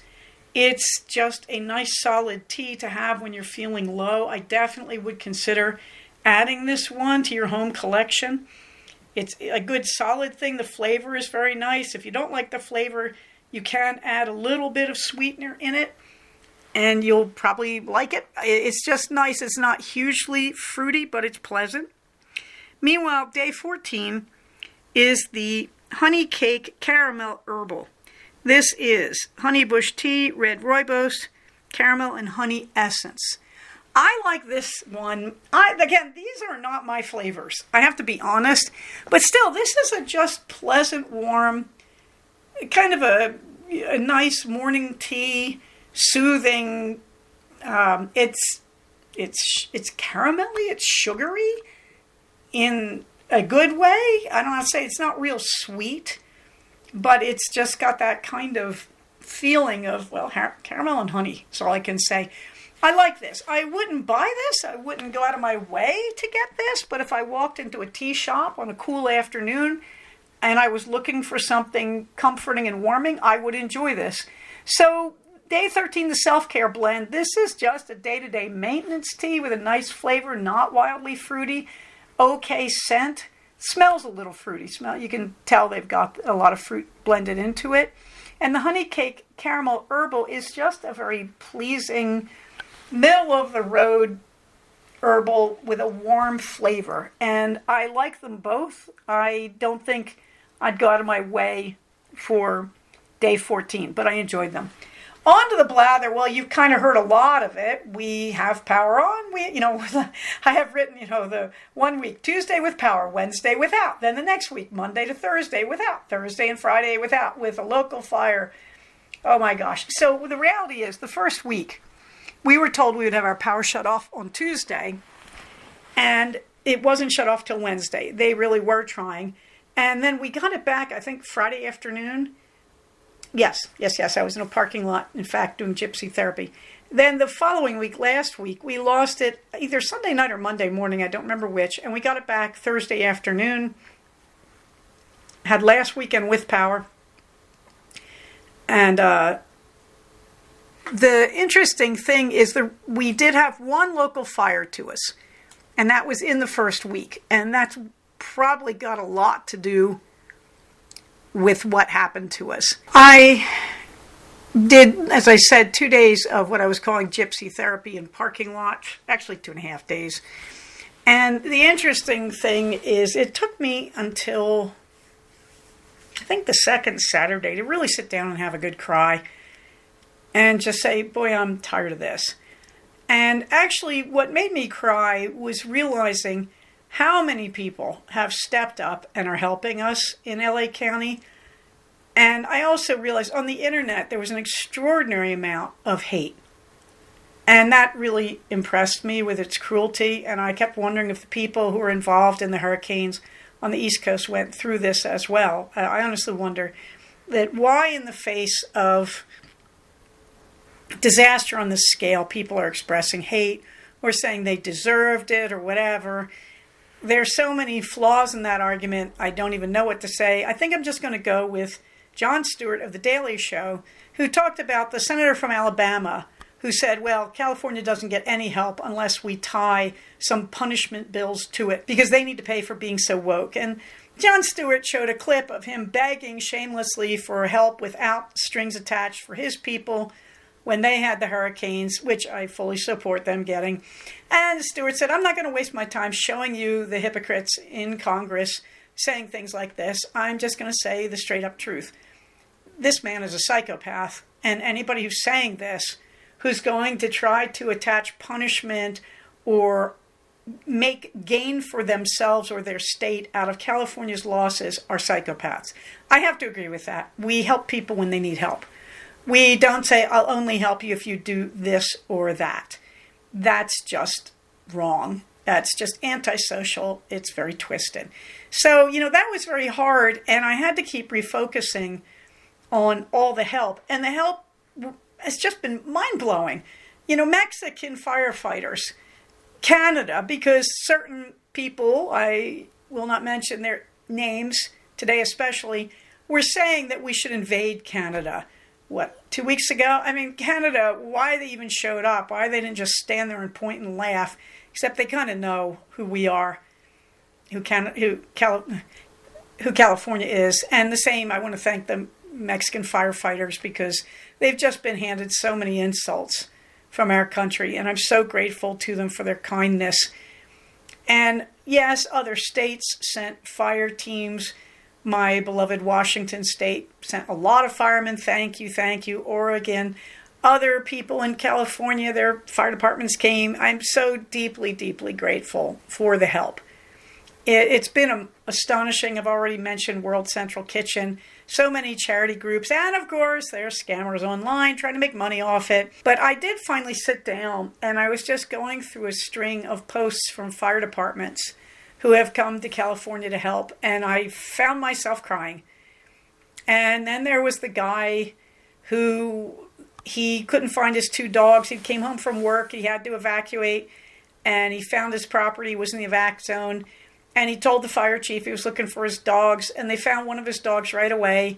It's just a nice solid tea to have when you're feeling low. I definitely would consider adding this one to your home collection. It's a good solid thing. The flavor is very nice. If you don't like the flavor, you can add a little bit of sweetener in it and you'll probably like it. It's just nice. It's not hugely fruity, but it's pleasant. Meanwhile, day 14 is the honey cake caramel herbal. This is honey bush tea, red rooibos, caramel, and honey essence. I like this one. Again, these are not my flavors. I have to be honest. But still, this is a just pleasant, warm, kind of a nice morning tea, soothing. It's caramelly. It's sugary in a good way. I don't want to say it's not real sweet. But it's just got that kind of feeling of, well, caramel and honey. That's all I can say. I like this. I wouldn't buy this. I wouldn't go out of my way to get this. But if I walked into a tea shop on a cool afternoon and I was looking for something comforting and warming, I would enjoy this. So day 13, the self-care blend. This is just a day-to-day maintenance tea with a nice flavor, not wildly fruity, okay scent. Smells a little fruity. You can tell they've got a lot of fruit blended into it. And the honey cake caramel herbal is just a very pleasing, middle-of-the-road herbal with a warm flavor. And I like them both. I don't think I'd go out of my way for day 14, but I enjoyed them. On to the blather. Well, you've kind of heard a lot of it. We have power on. I have written, the 1 week, Tuesday with power, Wednesday without. Then the next week, Monday to Thursday without. Thursday and Friday without, with a local fire. Oh my gosh. So the reality is, the first week, we were told we would have our power shut off on Tuesday, and it wasn't shut off till Wednesday. They really were trying. And then we got it back, I think, Friday afternoon. Yes. I was in a parking lot, in fact, doing gypsy therapy. Then the following week, last week, we lost it either Sunday night or Monday morning. I don't remember which. And we got it back Thursday afternoon. Had last weekend with power. And the interesting thing is that we did have one local fire to us. And that was in the first week. And that's probably got a lot to do with what happened to us. I did, as I said, 2 days of what I was calling gypsy therapy in parking lot, actually 2.5 days. And the interesting thing is it took me until, I think, the second Saturday to really sit down and have a good cry and just say, boy, I'm tired of this. And actually what made me cry was realizing how many people have stepped up and are helping us in LA County. And I also realized on the internet there was an extraordinary amount of hate. And that really impressed me with its cruelty. And I kept wondering if the people who were involved in the hurricanes on the East Coast went through this as well. I honestly wonder that why in the face of disaster on this scale, people are expressing hate or saying they deserved it or whatever. There's so many flaws in that argument, I don't even know what to say. I think I'm just going to go with Jon Stewart of The Daily Show, who talked about the senator from Alabama who said, well, California doesn't get any help unless we tie some punishment bills to it because they need to pay for being so woke. And Jon Stewart showed a clip of him begging shamelessly for help without strings attached for his people when they had the hurricanes, which I fully support them getting. And Stewart said, I'm not going to waste my time showing you the hypocrites in Congress saying things like this. I'm just going to say the straight up truth. This man is a psychopath, and anybody who's saying this, who's going to try to attach punishment or make gain for themselves or their state out of California's losses are psychopaths. I have to agree with that. We help people when they need help. We don't say, I'll only help you if you do this or that. That's just wrong. That's just antisocial. It's very twisted. So, that was very hard, and I had to keep refocusing on all the help. And the help has just been mind-blowing. Mexican firefighters, Canada, because certain people, I will not mention their names today especially, were saying that we should invade Canada. 2 weeks ago? Canada, why they even showed up, why they didn't just stand there and point and laugh, except they kind of know who we are, who California is. And the same, I want to thank the Mexican firefighters because they've just been handed so many insults from our country, and I'm so grateful to them for their kindness. And yes, other states sent fire teams. My beloved Washington State sent a lot of firemen. Thank you. Oregon. Other people in California, their fire departments came. I'm so deeply, deeply grateful for the help. It's been astonishing. I've already mentioned World Central Kitchen. So many charity groups. And of course, there are scammers online trying to make money off it. But I did finally sit down, and I was just going through a string of posts from fire departments who have come to California to help, and I found myself crying. And then there was the guy who, he couldn't find his 2 dogs. He came home from work, he had to evacuate, and he found his property was in the evac zone, and he told the fire chief he was looking for his dogs, and they found one of his dogs right away,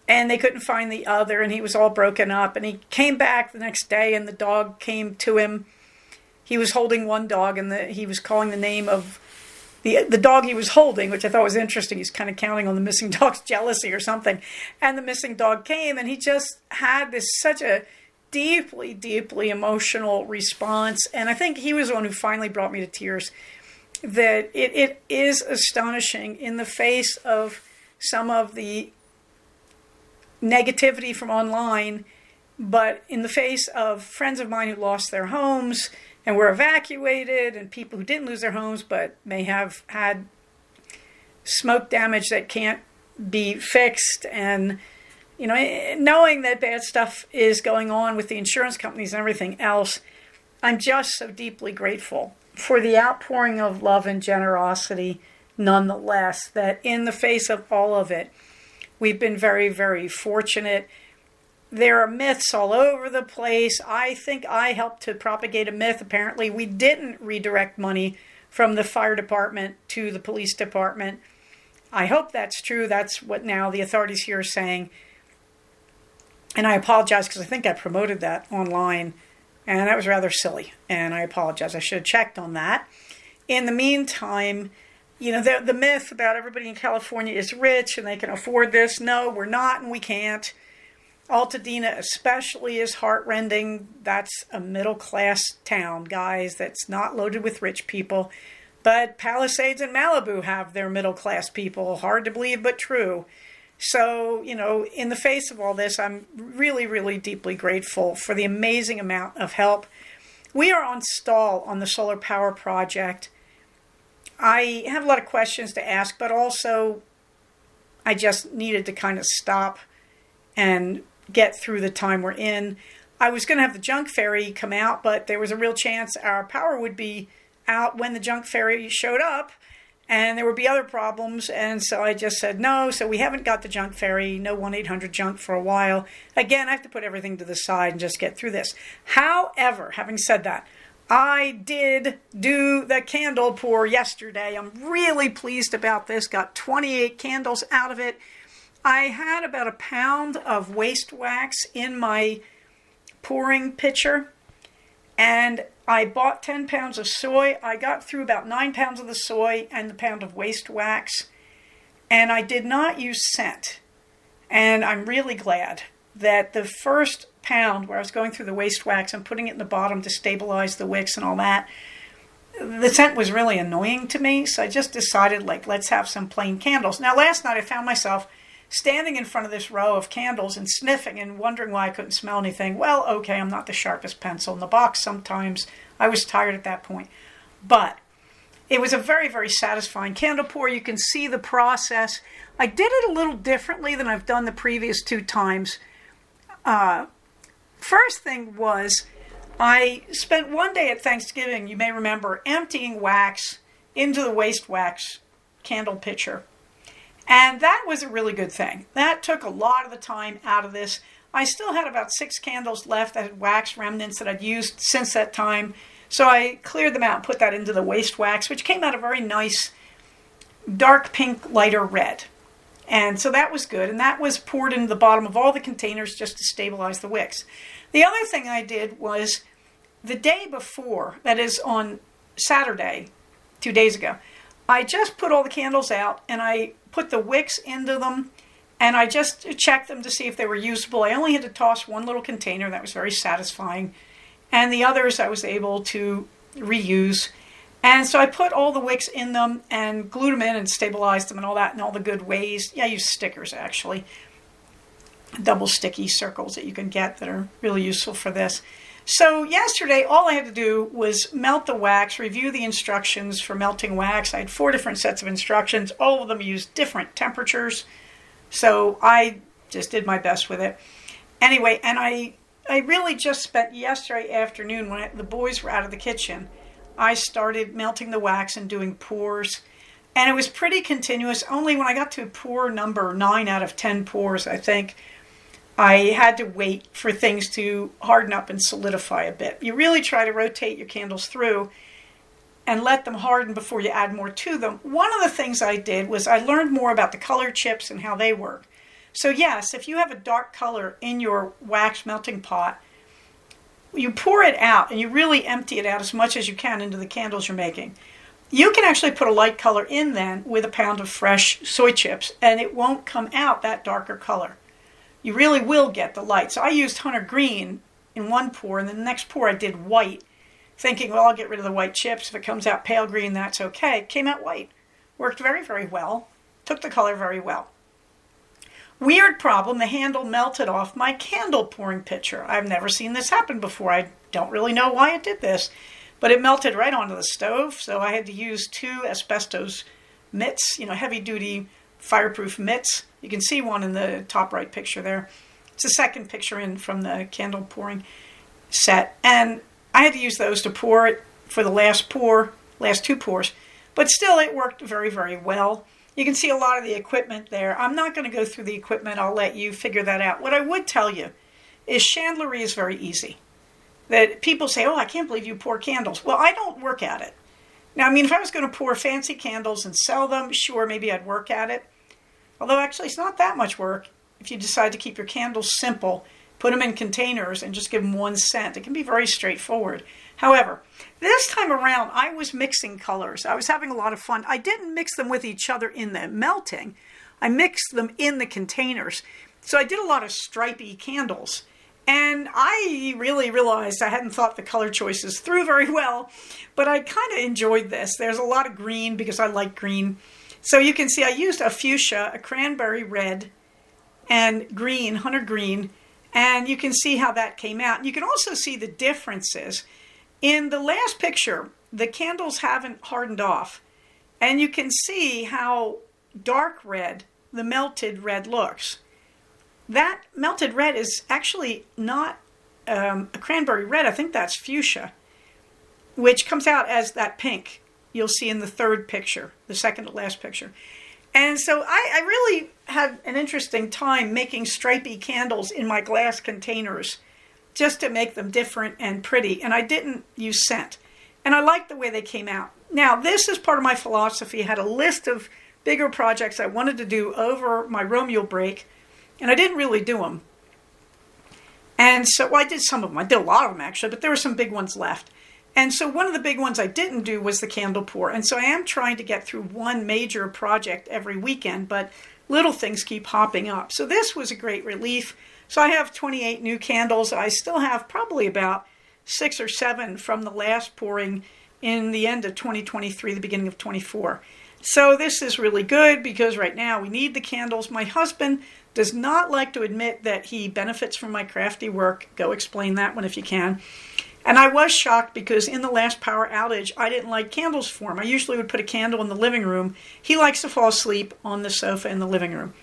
and they couldn't find the other, and he was all broken up, and he came back the next day, and the dog came to him. He was holding one dog, and he was calling the name of the dog he was holding, which I thought was interesting. He's kind of counting on the missing dog's jealousy or something. And the missing dog came, and he just had such a deeply, deeply emotional response. And I think he was the one who finally brought me to tears. That it is astonishing in the face of some of the negativity from online, but in the face of friends of mine who lost their homes and were evacuated, and people who didn't lose their homes but may have had smoke damage that can't be fixed, and knowing that bad stuff is going on with the insurance companies and everything else, I'm just so deeply grateful for the outpouring of love and generosity nonetheless, that in the face of all of it, we've been very, very fortunate. There are myths all over the place. I think I helped to propagate a myth. Apparently, we didn't redirect money from the fire department to the police department. I hope that's true. That's what now the authorities here are saying. And I apologize because I think I promoted that online, and that was rather silly. And I apologize. I should have checked on that. In the meantime, the myth about everybody in California is rich and they can afford this. No, we're not, and we can't. Altadena especially is heartrending. That's a middle-class town, guys, that's not loaded with rich people. But Palisades and Malibu have their middle-class people. Hard to believe, but true. So, in the face of all this, I'm really, really deeply grateful for the amazing amount of help. We are on stall on the solar power project. I have a lot of questions to ask, but also I just needed to kind of stop and get through the time we're in. I was going to have the junk ferry come out, but there was a real chance our power would be out when the junk ferry showed up, and there would be other problems, and so I just said no. So we haven't got the junk ferry, no 1-800-JUNK for a while. Again, I have to put everything to the side and just get through this. However, having said that, I did do the candle pour yesterday. I'm really pleased about this. Got 28 candles out of it. I had about a pound of waste wax in my pouring pitcher, and I bought 10 pounds of soy. I got through about 9 pounds of the soy and the pound of waste wax, and I did not use scent. And I'm really glad that the first pound where I was going through the waste wax and putting it in the bottom to stabilize the wicks and all that, the scent was really annoying to me, so I just decided, let's have some plain candles. Now, last night I found myself standing in front of this row of candles and sniffing and wondering why I couldn't smell anything. Well, okay, I'm not the sharpest pencil in the box sometimes. I was tired at that point. But it was a very, very satisfying candle pour. You can see the process. I did it a little differently than I've done the previous 2 times. First thing was, I spent one day at Thanksgiving, you may remember, emptying wax into the waste wax candle pitcher. And that was a really good thing. That took a lot of the time out of this. I still had about 6 candles left that had wax remnants that I'd used since that time. So I cleared them out and put that into the waste wax, which came out a very nice dark pink, lighter red. And so that was good. And that was poured into the bottom of all the containers just to stabilize the wicks. The other thing I did was the day before, that is on Saturday, 2 days ago, I just put all the candles out and I put the wicks into them, and I just checked them to see if they were usable. I only had to toss one little container. That was very satisfying. And the others I was able to reuse. And so I put all the wicks in them and glued them in and stabilized them and all that in all the good ways. Yeah, I used stickers actually. Double sticky circles that you can get that are really useful for this. So yesterday, all I had to do was melt the wax, review the instructions for melting wax. I had 4 different sets of instructions. All of them used different temperatures. So I just did my best with it. Anyway, and I really just spent yesterday afternoon when the boys were out of the kitchen, I started melting the wax and doing pours. And it was pretty continuous. Only when I got to pour number 9 out of 10 pours, I think, I had to wait for things to harden up and solidify a bit. You really try to rotate your candles through and let them harden before you add more to them. One of the things I did was I learned more about the color chips and how they work. So yes, if you have a dark color in your wax melting pot, you pour it out and you really empty it out as much as you can into the candles you're making. You can actually put a light color in then with a pound of fresh soy chips, and it won't come out that darker color. You really will get the light. So I used hunter green in one pour, and then the next pour I did white, thinking, well, I'll get rid of the white chips. If it comes out pale green, that's okay. It came out white. Worked very, very well. Took the color very well. Weird problem, the handle melted off my candle pouring pitcher. I've never seen this happen before. I don't really know why it did this, but it melted right onto the stove, so I had to use 2 asbestos mitts, heavy-duty fireproof mitts. You can see one in the top right picture there. It's the second picture in from the candle pouring set. And I had to use those to pour it for the last 2 pours. But still, it worked very, very well. You can see a lot of the equipment there. I'm not going to go through the equipment. I'll let you figure that out. What I would tell you is chandlery is very easy. That people say, oh, I can't believe you pour candles. Well, I don't work at it. Now, if I was going to pour fancy candles and sell them, sure, maybe I'd work at it. Although, actually, it's not that much work if you decide to keep your candles simple, put them in containers, and just give them one scent. It can be very straightforward. However, this time around, I was mixing colors. I was having a lot of fun. I didn't mix them with each other in the melting. I mixed them in the containers. So I did a lot of stripy candles. And I really realized I hadn't thought the color choices through very well, but I kind of enjoyed this. There's a lot of green because I like green. So you can see I used a fuchsia, a cranberry red, and green, hunter green, and you can see how that came out. You can also see the differences. In the last picture, the candles haven't hardened off, And you can see how dark red the melted red looks. That melted red is actually not a cranberry red. I think that's fuchsia, which comes out as that pink you'll see in the third picture, the second to last picture. And so I really had an interesting time making stripy candles in my glass containers just to make them different and pretty. And I didn't use scent. And I liked the way they came out. Now, this is part of my philosophy. I had a list of bigger projects I wanted to do over my Romeo break, and I didn't really do them. And so I did some of them. I did a lot of them, actually, but there were some big ones left. And so one of the big ones I didn't do was the candle pour. And so I am trying to get through one major project every weekend, but little things keep popping up. So this was a great relief. So I have 28 new candles. I still have probably about 6 or 7 from the last pouring in the end of 2023, the beginning of 24. So this is really good because right now we need the candles. My husband does not like to admit that he benefits from my crafty work. Go explain that one if you can. And I was shocked because in the last power outage, I didn't light candles for him. I usually would put a candle in the living room. He likes to fall asleep on the sofa in the living room.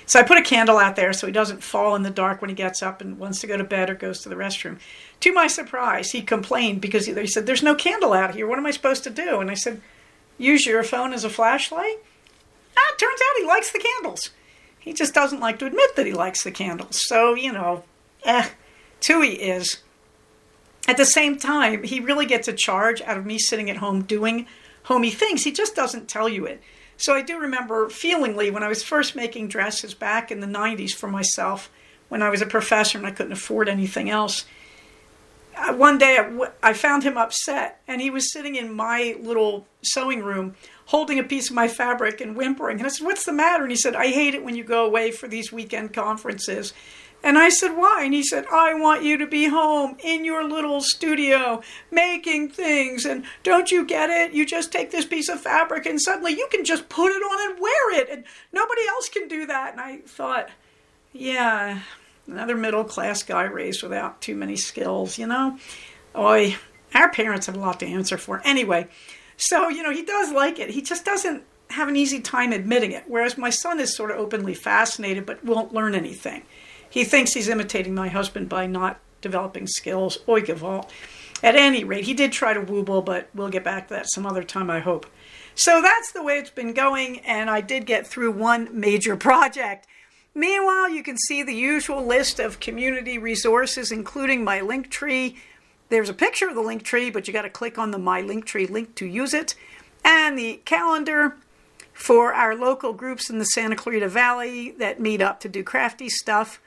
So I put a candle out there so he doesn't fall in the dark when he gets up and wants to go to bed or goes to the restroom. To my surprise, he complained because he said, "There's no candle out here. What am I supposed to do?" And I said, "Use your phone as a flashlight." It turns out he likes the candles. He just doesn't like to admit that he likes the candles. So, Tui is. At the same time, he really gets a charge out of me sitting at home doing homey things. He just doesn't tell you it. So I do remember feelingly when I was first making dresses back in the 90s for myself, when I was a professor and I couldn't afford anything else. One day I found him upset, and he was sitting in my little sewing room holding a piece of my fabric and whimpering. And I said, "What's the matter?" And he said, "I hate it when you go away for these weekend conferences." And I said, "Why?" And he said, "I want you to be home in your little studio making things. And don't you get it? You just take this piece of fabric and suddenly you can just put it on and wear it. And nobody else can do that." And I thought, yeah, another middle-class guy raised without too many skills, Oy, our parents have a lot to answer for. Anyway, so, he does like it. He just doesn't have an easy time admitting it. Whereas my son is sort of openly fascinated but won't learn anything. He thinks he's imitating my husband by not developing skills. Oy gevalt. At any rate, he did try to wooble, but we'll get back to that some other time, I hope. So that's the way it's been going, and I did get through one major project. Meanwhile, you can see the usual list of community resources, including my Linktree. There's a picture of the Linktree, but you got to click on the My Linktree link to use it. And the calendar for our local groups in the Santa Clarita Valley that meet up to do crafty stuff.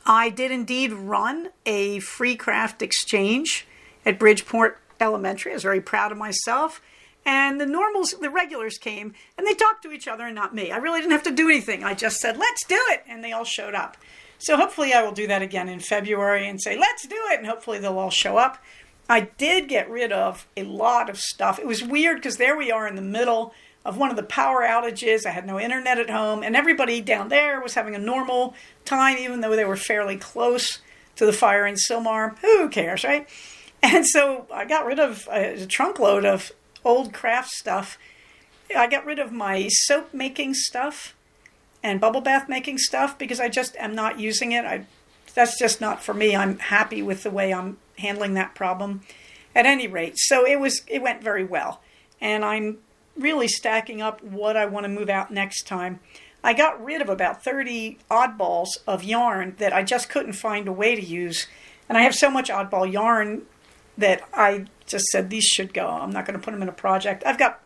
I did indeed run a free craft exchange at Bridgeport Elementary. I was very proud of myself. And the regulars came, and they talked to each other and not me. I really didn't have to do anything. I just said, "Let's do it," and they all showed up. So hopefully I will do that again in February and say, "Let's do it," and hopefully they'll all show up. I did get rid of a lot of stuff. It was weird because there we are in the middle of one of the power outages. I had no internet at home, and everybody down there was having a normal time, even though they were fairly close to the fire in Sylmar. Who cares, right? And so I got rid of a trunk load of old craft stuff. I got rid of my soap making stuff and bubble bath making stuff because I just am not using it. That's just not for me. I'm happy with the way I'm handling that problem. At any rate, so it went very well. And I'm really stacking up what I want to move out next time. I got rid of about 30 oddballs of yarn that I just couldn't find a way to use. And I have so much oddball yarn that I just said these should go. I'm not going to put them in a project. I've got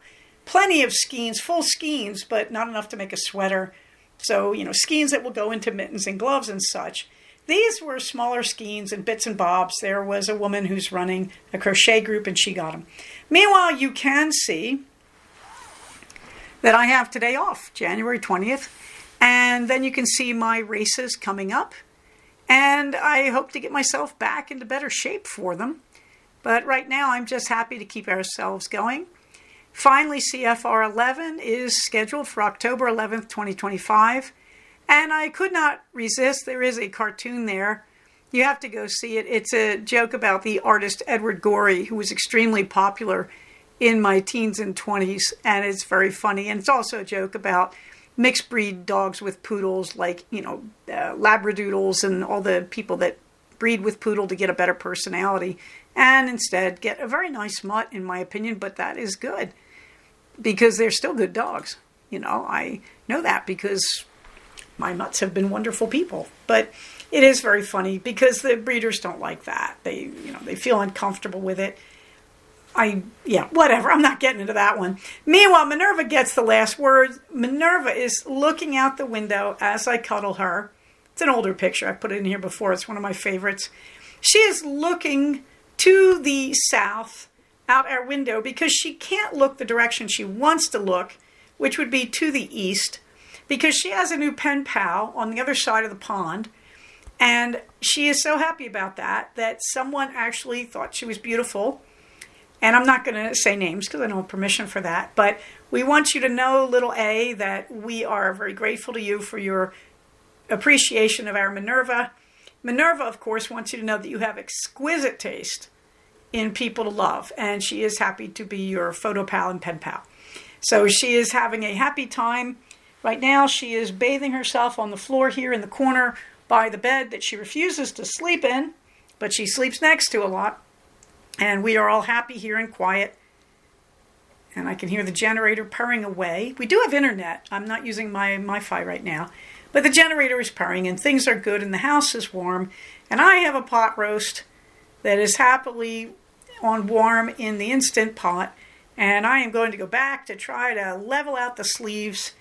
plenty of skeins, full skeins, but not enough to make a sweater. So, skeins that will go into mittens and gloves and such. These were smaller skeins and bits and bobs. There was a woman who's running a crochet group and she got them. Meanwhile, you can see that I have today off, January 20th. And then you can see my races coming up. And I hope to get myself back into better shape for them. But right now, I'm just happy to keep ourselves going. Finally, CFR 11 is scheduled for October 11th, 2025. And I could not resist. There is a cartoon there. You have to go see it. It's a joke about the artist Edward Gorey, who was extremely popular in my teens and 20s, and it's very funny. And it's also a joke about mixed breed dogs with poodles, like, Labradoodles and all the people that breed with poodle to get a better personality and instead get a very nice mutt, in my opinion, but that is good because they're still good dogs. I know that because my mutts have been wonderful people. But it is very funny because the breeders don't like that. They feel uncomfortable with it. Whatever. I'm not getting into that one. Meanwhile, Minerva gets the last word. Minerva is looking out the window as I cuddle her. It's an older picture. I put it in here before. It's one of my favorites. She is looking to the south out our window because she can't look the direction she wants to look, which would be to the east, because she has a new pen pal on the other side of the pond. And she is so happy about that someone actually thought she was beautiful. And I'm not going to say names because I don't have permission for that. But we want you to know, little A, that we are very grateful to you for your appreciation of our Minerva. Minerva, of course, wants you to know that you have exquisite taste in people to love. And she is happy to be your photo pal and pen pal. So she is having a happy time. Right now, she is bathing herself on the floor here in the corner by the bed that she refuses to sleep in, but she sleeps next to a lot. And we are all happy here and quiet. And I can hear the generator purring away. We do have internet. I'm not using my Wi-Fi right now. But the generator is purring and things are good and the house is warm. And I have a pot roast that is happily on warm in the Instant Pot. And I am going to go back to try to level out the sleeves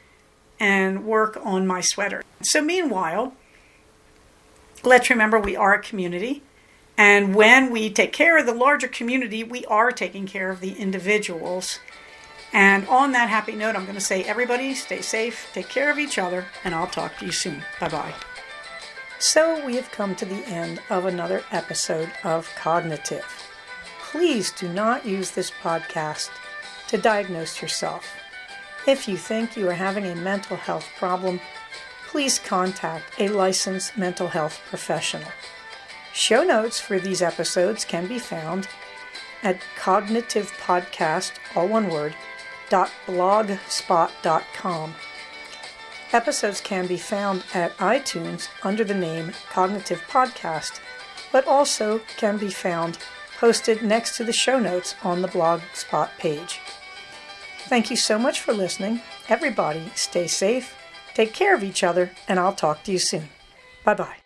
and work on my sweater. So meanwhile, let's remember we are a community. And when we take care of the larger community, we are taking care of the individuals. And on that happy note, I'm going to say, everybody stay safe, take care of each other, and I'll talk to you soon. Bye-bye. So we have come to the end of another episode of Cognitive. Please do not use this podcast to diagnose yourself. If you think you are having a mental health problem, please contact a licensed mental health professional. Show notes for these episodes can be found at cognitivepodcast, all one word, .blogspot.com. Episodes can be found at iTunes under the name Cognitive Podcast, but also can be found posted next to the show notes on the Blogspot page. Thank you so much for listening. Everybody stay safe, take care of each other, and I'll talk to you soon. Bye-bye.